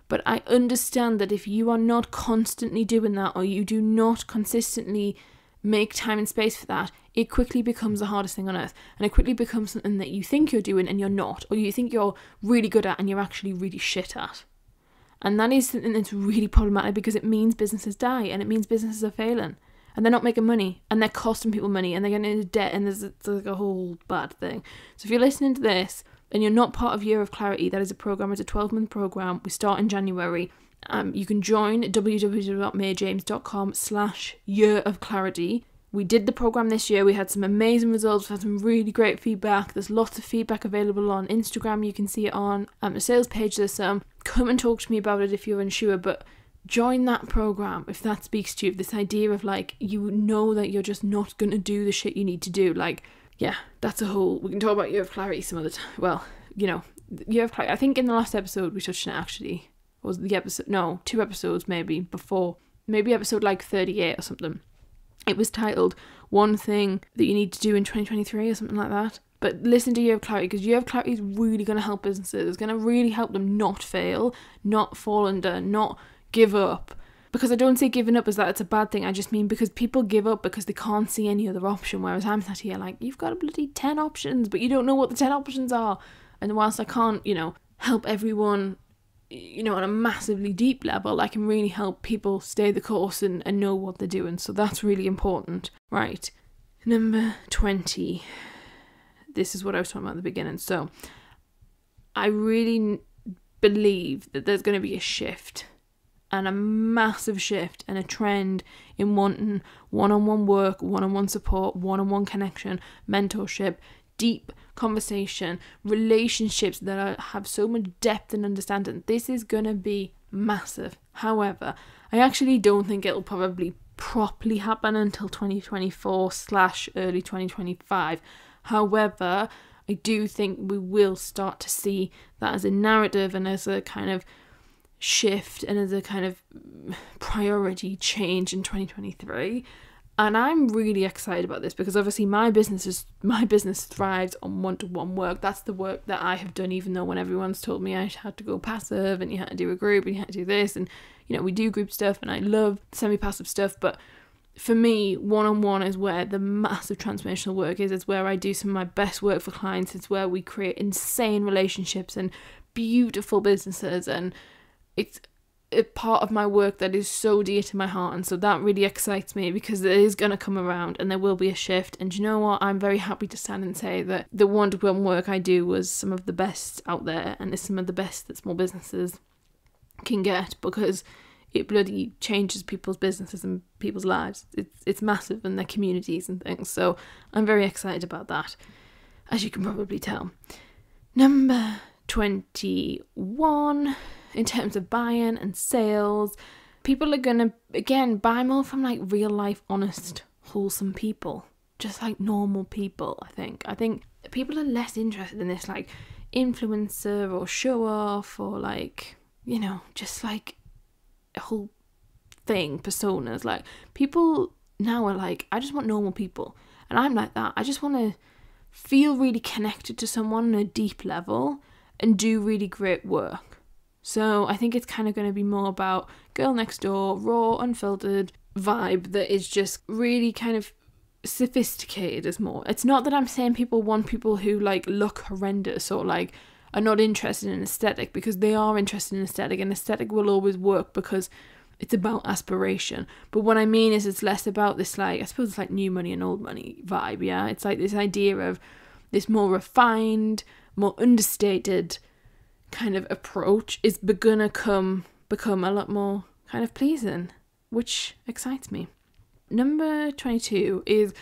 A: But I understand that if you are not constantly doing that, or you do not consistently make time and space for that, it quickly becomes the hardest thing on earth, and it quickly becomes something that you think you're doing and you're not, or you think you're really good at and you're actually really shit at. And that is something that's really problematic, because it means businesses die, and it means businesses are failing, and they're not making money, and they're costing people money, and they're getting into debt, and there's like a whole bad thing. So if you're listening to this and you're not part of Year of Clarity, that is a program, it's a 12-month program. We start in January. You can join www.mayajames.com/Year of Clarity. We did the program this year. We had some amazing results. We had some really great feedback. There's lots of feedback available on Instagram. You can see it on the sales page. There's some. Come and talk to me about it if you're unsure, but join that program if that speaks to you. This idea of like, you know that you're just not going to do the shit you need to do. Like, yeah, that's a whole, we can talk about Year of Clarity some other time. Well, you know, Year of Clarity, I think in the last episode we touched on it actually. Was the episode, no, 2 episodes maybe before, maybe episode like 38 or something. It was titled One Thing That You Need to Do in 2023 or something like that. But listen to Year of Clarity, because Year of Clarity is really going to help businesses. It's going to really help them not fail, not fall under, not give up. Because I don't say giving up as that it's a bad thing. I just mean because people give up because they can't see any other option. Whereas I'm sat here like, you've got a bloody 10 options, but you don't know what the 10 options are. And whilst I can't, you know, help everyone, you know, on a massively deep level, I can really help people stay the course and know what they're doing. So that's really important. Right. Number 20. This is what I was talking about at the beginning. So I really believe that there's going to be a shift, and a massive shift and a trend in wanting one-on-one work, one-on-one support, one-on-one connection, mentorship, deep conversation, relationships that have so much depth and understanding. This is going to be massive. However, I actually don't think it'll probably properly happen until 2024/early 2025. However, I do think we will start to see that as a narrative and as a kind of shift and as a kind of priority change in 2023. And I'm really excited about this, because obviously my business thrives on one-to-one work. That's the work that I have done, even though when everyone's told me I had to go passive and you had to do a group and you had to do this, and you know, we do group stuff and I love semi-passive stuff, but for me, one-on-one is where the massive transformational work is. It's where I do some of my best work for clients. It's where we create insane relationships and beautiful businesses, and it's a part of my work that is so dear to my heart. And so that really excites me, because it is going to come around and there will be a shift. And you know what? I'm very happy to stand and say that the one-to-one work I do was some of the best out there, and is some of the best that small businesses can get, because it bloody changes people's businesses and people's lives. It's massive, in their communities and things. So I'm very excited about that, as you can probably tell. Number 21, in terms of buying and sales, people are gonna, again, buy more from like real life, honest, wholesome people. Just like normal people, I think. I think people are less interested in this like influencer or show off, or like, you know, just like a whole thing, personas. Like, people now are like, I just want normal people. And I'm like that. I just want to feel really connected to someone on a deep level, and do really great work. So I think it's kind of going to be more about girl next door, raw, unfiltered vibe that is just really kind of sophisticated as more. It's not that I'm saying people want people who like look horrendous or like are not interested in aesthetic, because they are interested in aesthetic, and aesthetic will always work because it's about aspiration. But what I mean is it's less about this, like, I suppose it's like new money and old money vibe, yeah? It's like this idea of this more refined, more understated kind of approach is gonna become a lot more kind of pleasing, which excites me. Number 22 is,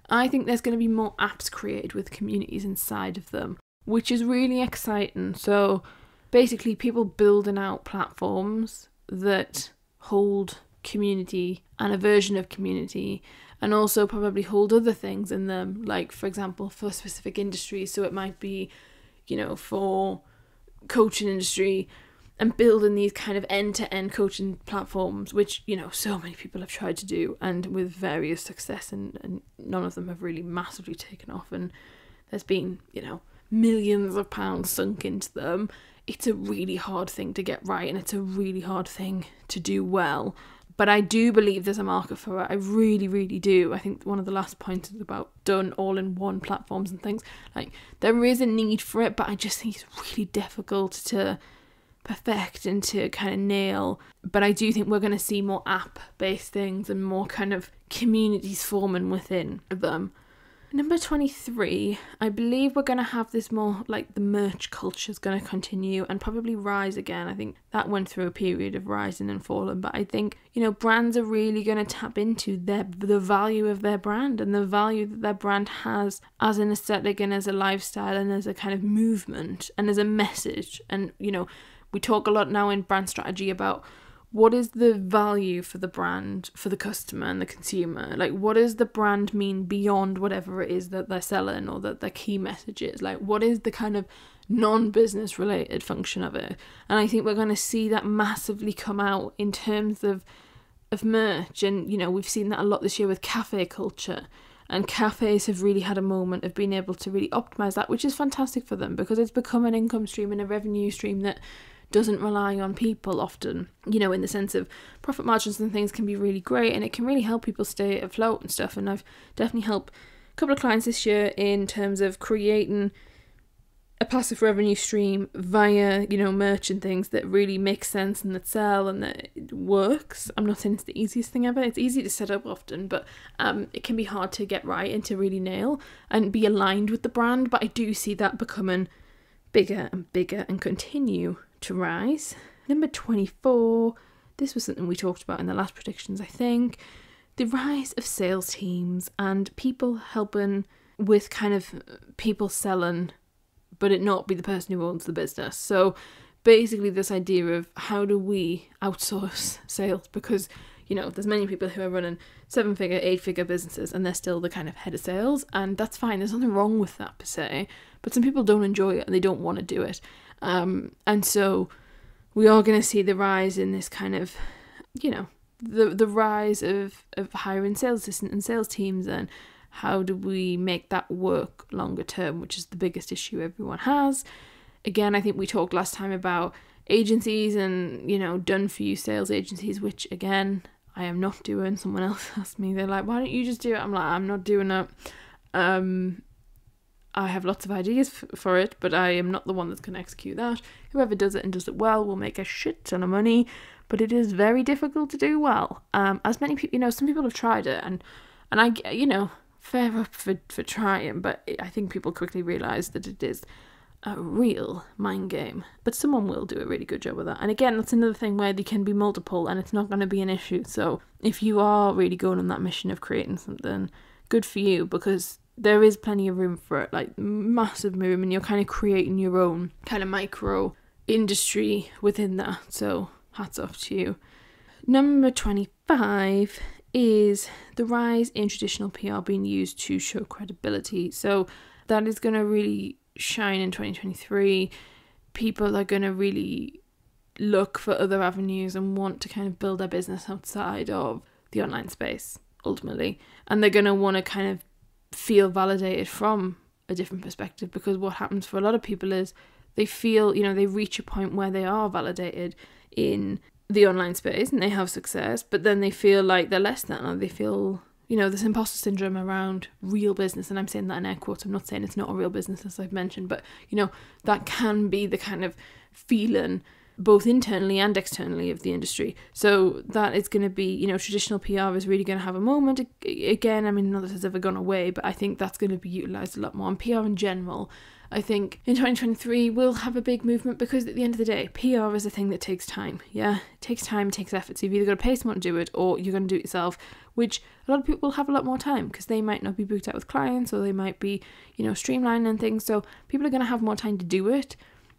A: I think there's going to be more apps created with communities inside of them, which is really exciting. So basically people building out platforms that hold community and a version of community, and also probably hold other things in them, like for example for specific industries. So it might be, for coaching industry, and building these kind of end-to-end coaching platforms, which, so many people have tried to do, and with various success, and none of them have really massively taken off, and there's been, millions of pounds sunk into them. It's a really hard thing to get right, and it's a really hard thing to do well. But I do believe there's a market for it. I really, really do. I think one of the last points is about done all-in-one platforms and things. Like, there is a need for it, but I just think it's really difficult to perfect and to kind of nail. But I do think we're going to see more app-based things and more kind of communities forming within them. Number 23, I believe we're going to have this more, like, the merch culture is going to continue and probably rise again. I think that went through a period of rising and falling, but I think, brands are really going to tap into the value of their brand and the value that their brand has as an aesthetic and as a lifestyle and as a kind of movement and as a message. And, we talk a lot now in brand strategy about what is the value for the brand, for the customer and the consumer? Like, what does the brand mean beyond whatever it is that they're selling or that their key message is? Like, what is the kind of non-business related function of it? And I think we're going to see that massively come out in terms of merch. And, we've seen that a lot this year with cafe culture. And cafes have really had a moment of being able to really optimize that, which is fantastic for them because it's become an income stream and a revenue stream that doesn't rely on people often, in the sense of profit margins and things can be really great, and it can really help people stay afloat and stuff. And I've definitely helped a couple of clients this year in terms of creating a passive revenue stream via, merch and things that really make sense and that sell and that it works. I'm not saying it's the easiest thing ever. It's easy to set up often, but it can be hard to get right and to really nail and be aligned with the brand. But I do see that becoming bigger and bigger and continue to rise. Number 24, this was something we talked about in the last predictions, I think. The rise of sales teams and people helping with kind of people selling, but it not be the person who owns the business. So basically this idea of how do we outsource sales, because there's many people who are running 7-figure, 8-figure businesses and they're still the kind of head of sales, and that's fine. There's nothing wrong with that per se, but some people don't enjoy it and they don't want to do it. And so we are going to see the rise in this kind of, the rise of hiring sales assistants and sales teams, and how do we make that work longer term, which is the biggest issue everyone has. Again, I think we talked last time about agencies and, done for you sales agencies, which again, I am not doing. Someone else asked me, they're like, why don't you just do it? I'm like, I'm not doing it. I have lots of ideas for it, but I am not the one that's going to execute that. Whoever does it and does it well will make a shit ton of money, but it is very difficult to do well. As many people, some people have tried it, and I, fair up for trying, but I think people quickly realise that it is a real mind game. But someone will do a really good job of that. And again, that's another thing where they can be multiple, and it's not going to be an issue. So if you are really going on that mission of creating something, good for you, because there is plenty of room for it, like massive room, and you're kind of creating your own kind of micro industry within that. So hats off to you. Number 25 is the rise in traditional PR being used to show credibility. So that is going to really shine in 2023. People are going to really look for other avenues and want to kind of build their business outside of the online space ultimately, and they're going to want to kind of feel validated from a different perspective, because what happens for a lot of people is they feel, they reach a point where they are validated in the online space and they have success, but then they feel like they're less than, or they feel, this imposter syndrome around real business. And I'm saying that in air quotes. I'm not saying it's not a real business, as I've mentioned, but, that can be the kind of feeling both internally and externally of the industry. So that is going to be, traditional PR is really going to have a moment. Again, I mean, none of this has ever gone away, but I think that's going to be utilised a lot more. And PR in general, I think in 2023 we'll have a big movement, because at the end of the day, PR is a thing that takes time. Yeah, it takes time, it takes effort. So you've either got to pay someone to do it, or you're going to do it yourself, which a lot of people will have a lot more time, because they might not be booked out with clients, or they might be, streamlining things. So people are going to have more time to do it.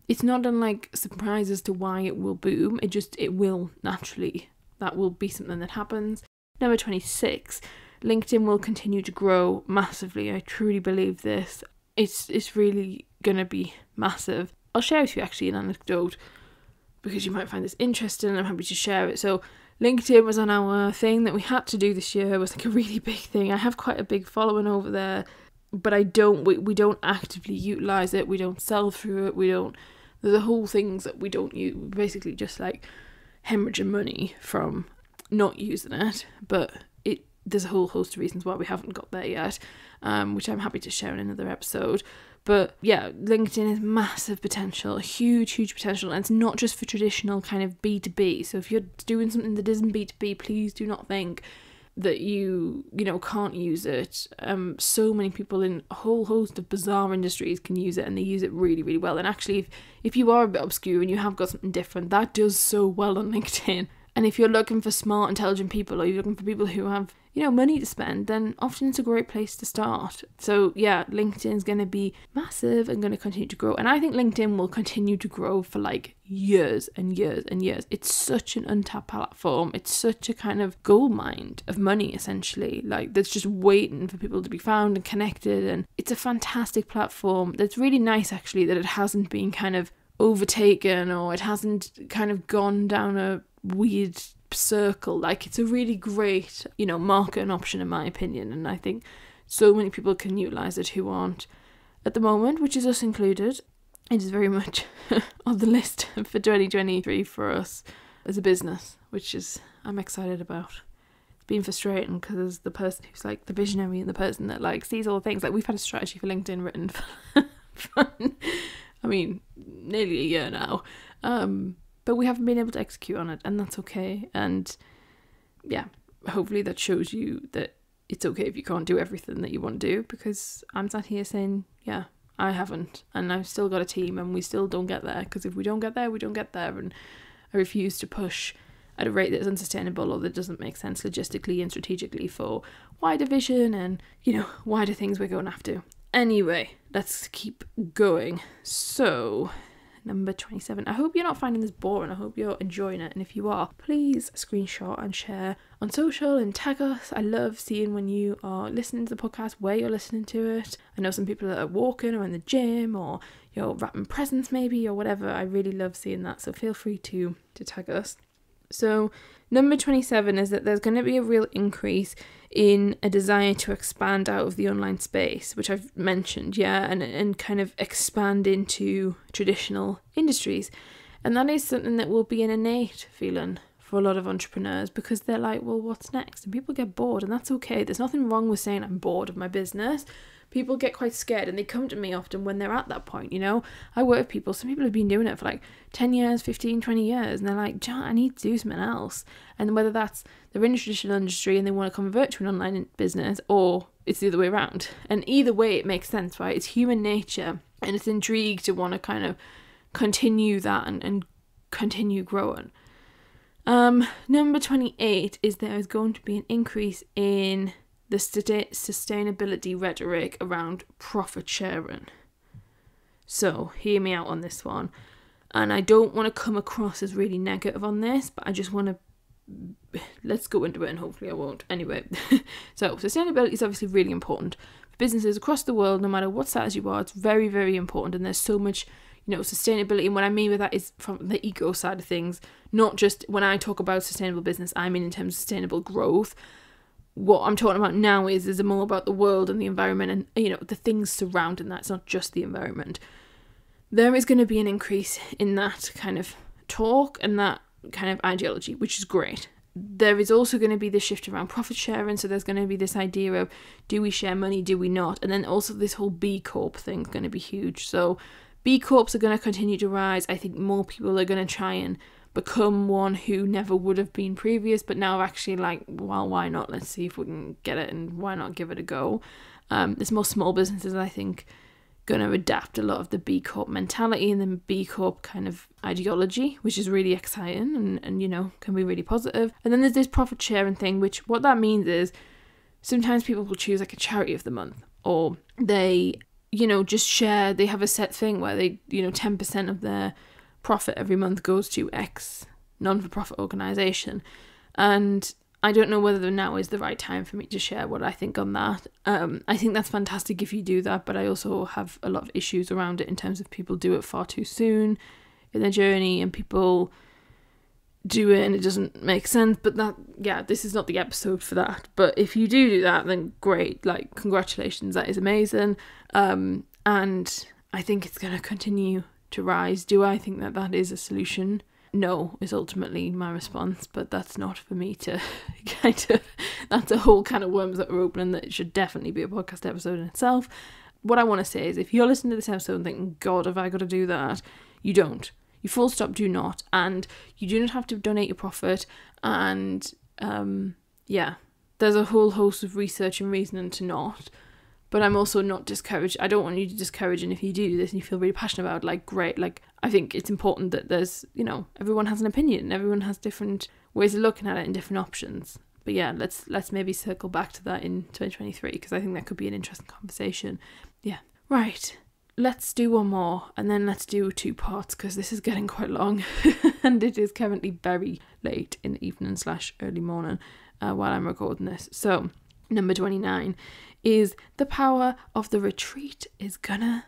A: It's not unlike surprise as to why it will boom. It will naturally. That will be something that happens. Number 26, LinkedIn will continue to grow massively. I truly believe this. It's really going to be massive. I'll share with you actually an anecdote, because you might find this interesting, and I'm happy to share it. So LinkedIn was on our thing that we had to do this year. It was like a really big thing. I have quite a big following over there, but we don't actively utilise it. We don't sell through it. There's a whole things that we don't use. We're basically just like hemorrhaging money from not using it. But there's a whole host of reasons why we haven't got there yet, which I'm happy to share in another episode. But yeah, LinkedIn has massive potential, huge potential. And it's not just for traditional kind of B2B. So if you're doing something that isn't B2B, please do not think that you can't use it. So many people in a whole host of bizarre industries can use it, and they use it really, really well. And actually, if you are a bit obscure and you have got something different, that does so well on LinkedIn. And if you're looking for smart, intelligent people, or you're looking for people who have, money to spend, then often it's a great place to start. So yeah, LinkedIn is going to be massive and going to continue to grow. And I think LinkedIn will continue to grow for like years and years and years. It's such an untapped platform. It's such a kind of goldmine of money, essentially. Like, that's just waiting for people to be found and connected. And it's a fantastic platform. That's really nice, actually, that it hasn't been kind of overtaken, or it hasn't kind of gone down a weird circle. Like, it's a really great, marketing option, in my opinion. And I think so many people can utilise it who aren't at the moment, which is us included. It is very much on the list for 2023 for us as a business, which is I'm excited about. It's been frustrating because the person who's like the visionary and the person that like sees all the things, like we've had a strategy for LinkedIn written for nearly a year now, but we haven't been able to execute on it, and that's okay. And yeah, hopefully that shows you that it's okay if you can't do everything that you want to do, because I'm sat here saying, yeah, I haven't, and I've still got a team, and we still don't get there, because if we don't get there, we don't get there. And I refuse to push at a rate that is unsustainable, or that doesn't make sense logistically and strategically for wider vision and, wider things we're going after. Anyway, let's keep going. So, number 27. I hope you're not finding this boring. I hope you're enjoying it. And if you are, please screenshot and share on social and tag us. I love seeing when you are listening to the podcast, where you're listening to it. I know some people that are walking or in the gym, or you're wrapping presents maybe, or whatever. I really love seeing that. So feel free to tag us. So number 27 is that there's going to be a real increase in a desire to expand out of the online space, which I've mentioned, and kind of expand into traditional industries. And that is something that will be an innate feeling for a lot of entrepreneurs, because they're like, well, what's next? And people get bored, and that's okay. There's nothing wrong with saying I'm bored of my business. People get quite scared, and they come to me often when they're at that point, I work with people, some people have been doing it for like 10 years, 15, 20 years, and they're like, John, I need to do something else. And whether that's they're in a traditional industry and they want to convert to an online business, or it's the other way around. And either way, it makes sense, right? It's human nature, and it's intrigue to want to kind of continue that and continue growing. Number 28 is there is going to be an increase in the sustainability rhetoric around profit sharing. So hear me out on this one. And I don't want to come across as really negative on this, but I just want to, let's go into it, and hopefully I won't. Anyway, so sustainability is obviously really important for businesses across the world, no matter what size you are. It's very, very important. And there's so much, sustainability. And what I mean with that is from the eco side of things, not just when I talk about sustainable business, I mean in terms of sustainable growth. What I'm talking about now is more about the world and the environment and, the things surrounding that. It's not just the environment. there is going to be an increase in that kind of talk and that kind of ideology, which is great. There is also going to be the shift around profit sharing, so there's going to be this idea of, do we share money, do we not? And then also this whole B Corp thing is going to be huge. So B Corps are going to continue to rise. I think more people are going to try and become one who never would have been previous, but now actually like, well, why not? Let's see if we can get it, and why not give it a go? There's more small businesses, I think, going to adapt a lot of the B Corp mentality and the B Corp kind of ideology, which is really exciting and you know, can be really positive. And then there's this profit sharing thing, which what that means is sometimes people will choose like a charity of the month, or they, you know, just share, they have a set thing where they, you know, 10% of their profit every month goes to X non-for-profit organisation. And I don't know whether now is the right time for me to share what I think on that. I think that's fantastic if you do that, but I also have a lot of issues around it in terms of people do it far too soon in their journey, and people do it and it doesn't make sense. But that, yeah, this is not the episode for that. But if you do that, then great, like, congratulations, that is amazing. And I think it's going to continue to rise. Do I think that that is a solution? No, is ultimately my response, but that's not for me to kind of, that's a whole kind of worms that are opening that it should definitely be a podcast episode in itself. What I want to say is, if you're listening to this episode and thinking, God, have I got to do that? You don't. You full stop do not. And you do not have to donate your profit. And yeah, there's a whole host of research and reasoning to not. But I'm also not discouraged. I don't want you to discourage, and if you do this and you feel really passionate about it, like, great. Like, I think it's important that there's, you know, everyone has an opinion and everyone has different ways of looking at it and different options. But yeah, let's maybe circle back to that in 2023, because I think that could be an interesting conversation. Yeah. Right. Let's do one more, and then let's do 2 parts, because this is getting quite long and it is currently very late in the evening / early morning while I'm recording this. So, number 29 is the power of the retreat is gonna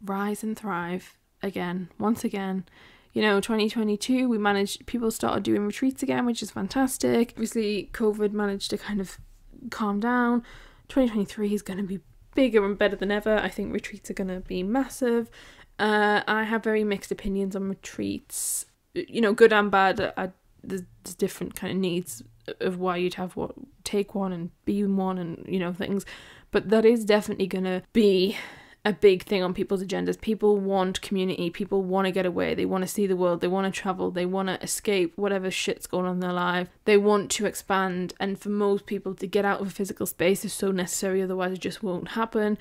A: rise and thrive again, once again. You know, 2022, people started doing retreats again, which is fantastic. Obviously, COVID managed to kind of calm down. 2023 is going to be bigger and better than ever. I think retreats are going to be massive. I have very mixed opinions on retreats. You know, good and bad. There's different kind of needs of why you'd have take one and be in one, and, you know, things. But that is definitely going to be a big thing on people's agendas. People want community. People want to get away. They want to see the world. They want to travel. They want to escape whatever shit's going on in their life. They want to expand. And for most people, to get out of a physical space is so necessary. Otherwise, it just won't happen.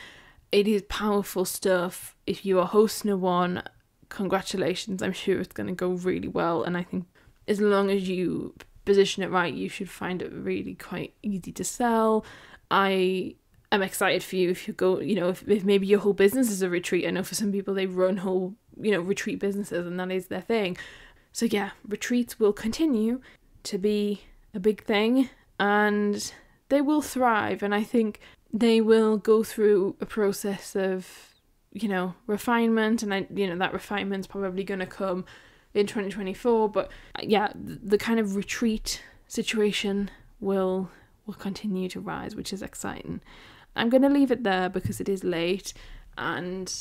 A: It is powerful stuff. If you are hosting a one, congratulations. I'm sure it's going to go really well. And I think as long as you position it right, you should find it really quite easy to sell. I'm excited for you if you go, you know, if maybe your whole business is a retreat. I know for some people they run whole, you know, retreat businesses and that is their thing. So yeah, retreats will continue to be a big thing and they will thrive. And I think they will go through a process of, you know, refinement. And that refinement's probably going to come in 2024. But yeah, the kind of retreat situation will continue to rise, which is exciting. I'm going to leave it there because it is late, and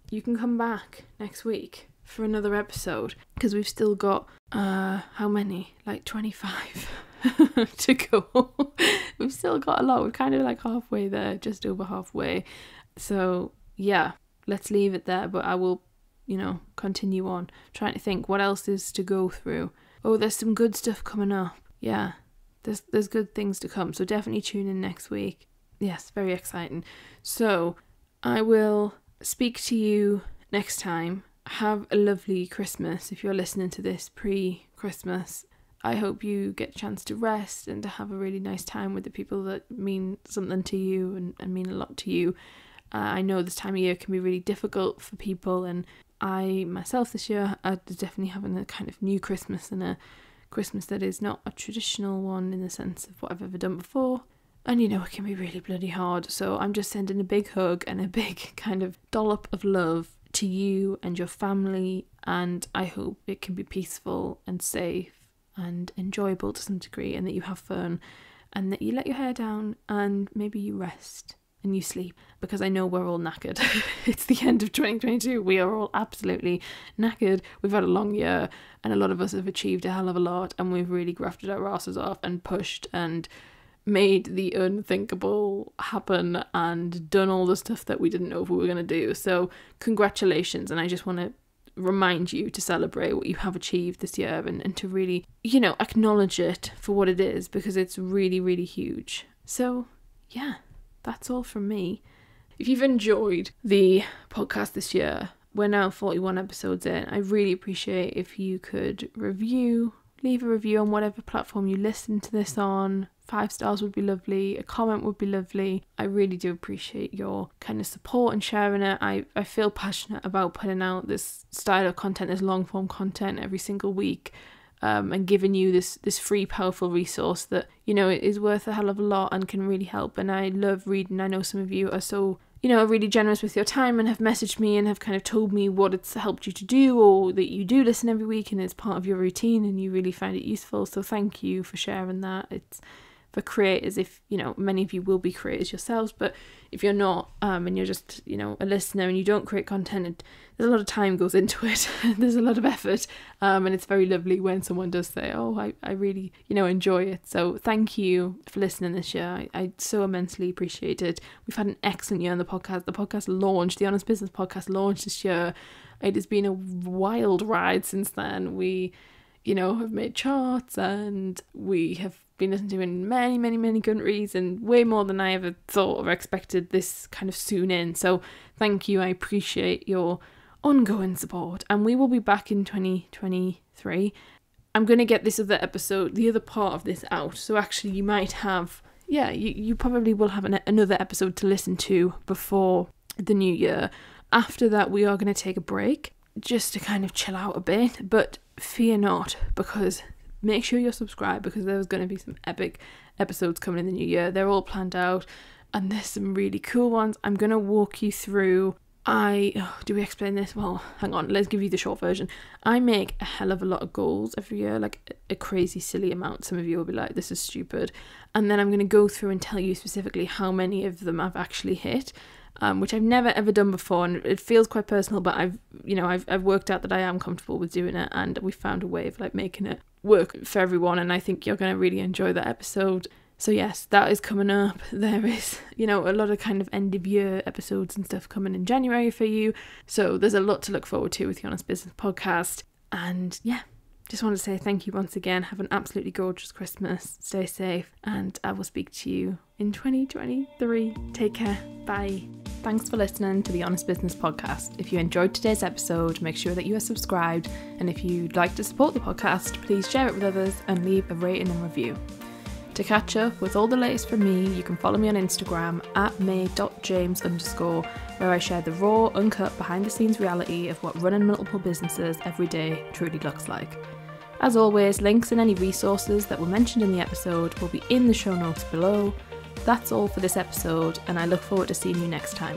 A: you can come back next week for another episode, because we've still got, how many? Like 25 to go. We've still got a lot. We're kind of like halfway there, just over halfway. So yeah, let's leave it there, but I will, you know, continue on trying to think what else is to go through. Oh, there's some good stuff coming up. Yeah, there's good things to come, so definitely tune in next week. Yes, very exciting. So I will speak to you next time. Have a lovely Christmas if you're listening to this pre-Christmas. I hope you get a chance to rest and to have a really nice time with the people that mean something to you and mean a lot to you. I know this time of year can be really difficult for people, and I myself this year are definitely having a kind of new Christmas, and a Christmas that is not a traditional one in the sense of what I've ever done before. And you know, it can be really bloody hard. So I'm just sending a big hug and a big kind of dollop of love to you and your family. And I hope it can be peaceful and safe and enjoyable to some degree, and that you have fun and that you let your hair down and maybe you rest and you sleep, because I know we're all knackered. It's the end of 2022. We are all absolutely knackered. We've had a long year, and a lot of us have achieved a hell of a lot, and we've really grafted our asses off and pushed and made the unthinkable happen and done all the stuff that we didn't know if we were going to do. So congratulations, and I just want to remind you to celebrate what you have achieved this year, and to really, acknowledge it for what it is, because it's really, really huge. So yeah, that's all from me. If you've enjoyed the podcast this year, we're now 41 episodes in. I really appreciate if you could leave a review on whatever platform you listen to this on. 5 stars would be lovely. A comment would be lovely. I really do appreciate your kind of support and sharing it. I feel passionate about putting out this style of content, this long form content every single week, and giving you this free, powerful resource that, it is worth a hell of a lot and can really help. And I love reading. I know some of you are so, really generous with your time and have messaged me and have kind of told me what it's helped you to do, or that you do listen every week and it's part of your routine and you really find it useful. So thank you for sharing that. It's for creators, if many of you will be creators yourselves, but if you're not, and you're just a listener and you don't create content, there's a lot of time goes into it. There's a lot of effort, and it's very lovely when someone does say, oh, I really enjoy it. So thank you for listening this year. I so immensely appreciate it. We've had an excellent year on the podcast. The podcast launched, the Honest Business podcast launched this year. It has been a wild ride since then. We have made charts, and we have been listened to in many, many, many countries, and way more than I ever thought or expected this kind of soon in. So thank you. I appreciate your ongoing support, and we will be back in 2023. I'm going to get this other episode, the other part of this out. So actually you might have, you probably will have another episode to listen to before the new year. After that, we are going to take a break just to kind of chill out a bit, but fear not, because make sure you're subscribed, because there's going to be some epic episodes coming in the new year. They're all planned out, and there's some really cool ones. I'm going to walk you through. Do we explain this? Well, hang on, let's give you the short version. I make a hell of a lot of goals every year, like a crazy silly amount. Some of you will be like, this is stupid. And then I'm going to go through and tell you specifically how many of them I've actually hit. Which I've never ever done before, and it feels quite personal, but I've worked out that I am comfortable with doing it, and we found a way of making it work for everyone, and I think you're going to really enjoy that episode. So yes, that is coming up. There is a lot of kind of end of year episodes and stuff coming in January for you, so there's a lot to look forward to with the Honest Business podcast. And just want to say thank you once again. Have an absolutely gorgeous Christmas. Stay safe, and I will speak to you in 2023. Take care. Bye. Thanks for listening to the Honest Business podcast. If you enjoyed today's episode, make sure that you are subscribed. And if you'd like to support the podcast, please share it with others and leave a rating and review. To catch up with all the latest from me, you can follow me on Instagram @may.james_, where I share the raw, uncut, behind the scenes reality of what running multiple businesses every day truly looks like. As always, links and any resources that were mentioned in the episode will be in the show notes below. That's all for this episode, and I look forward to seeing you next time.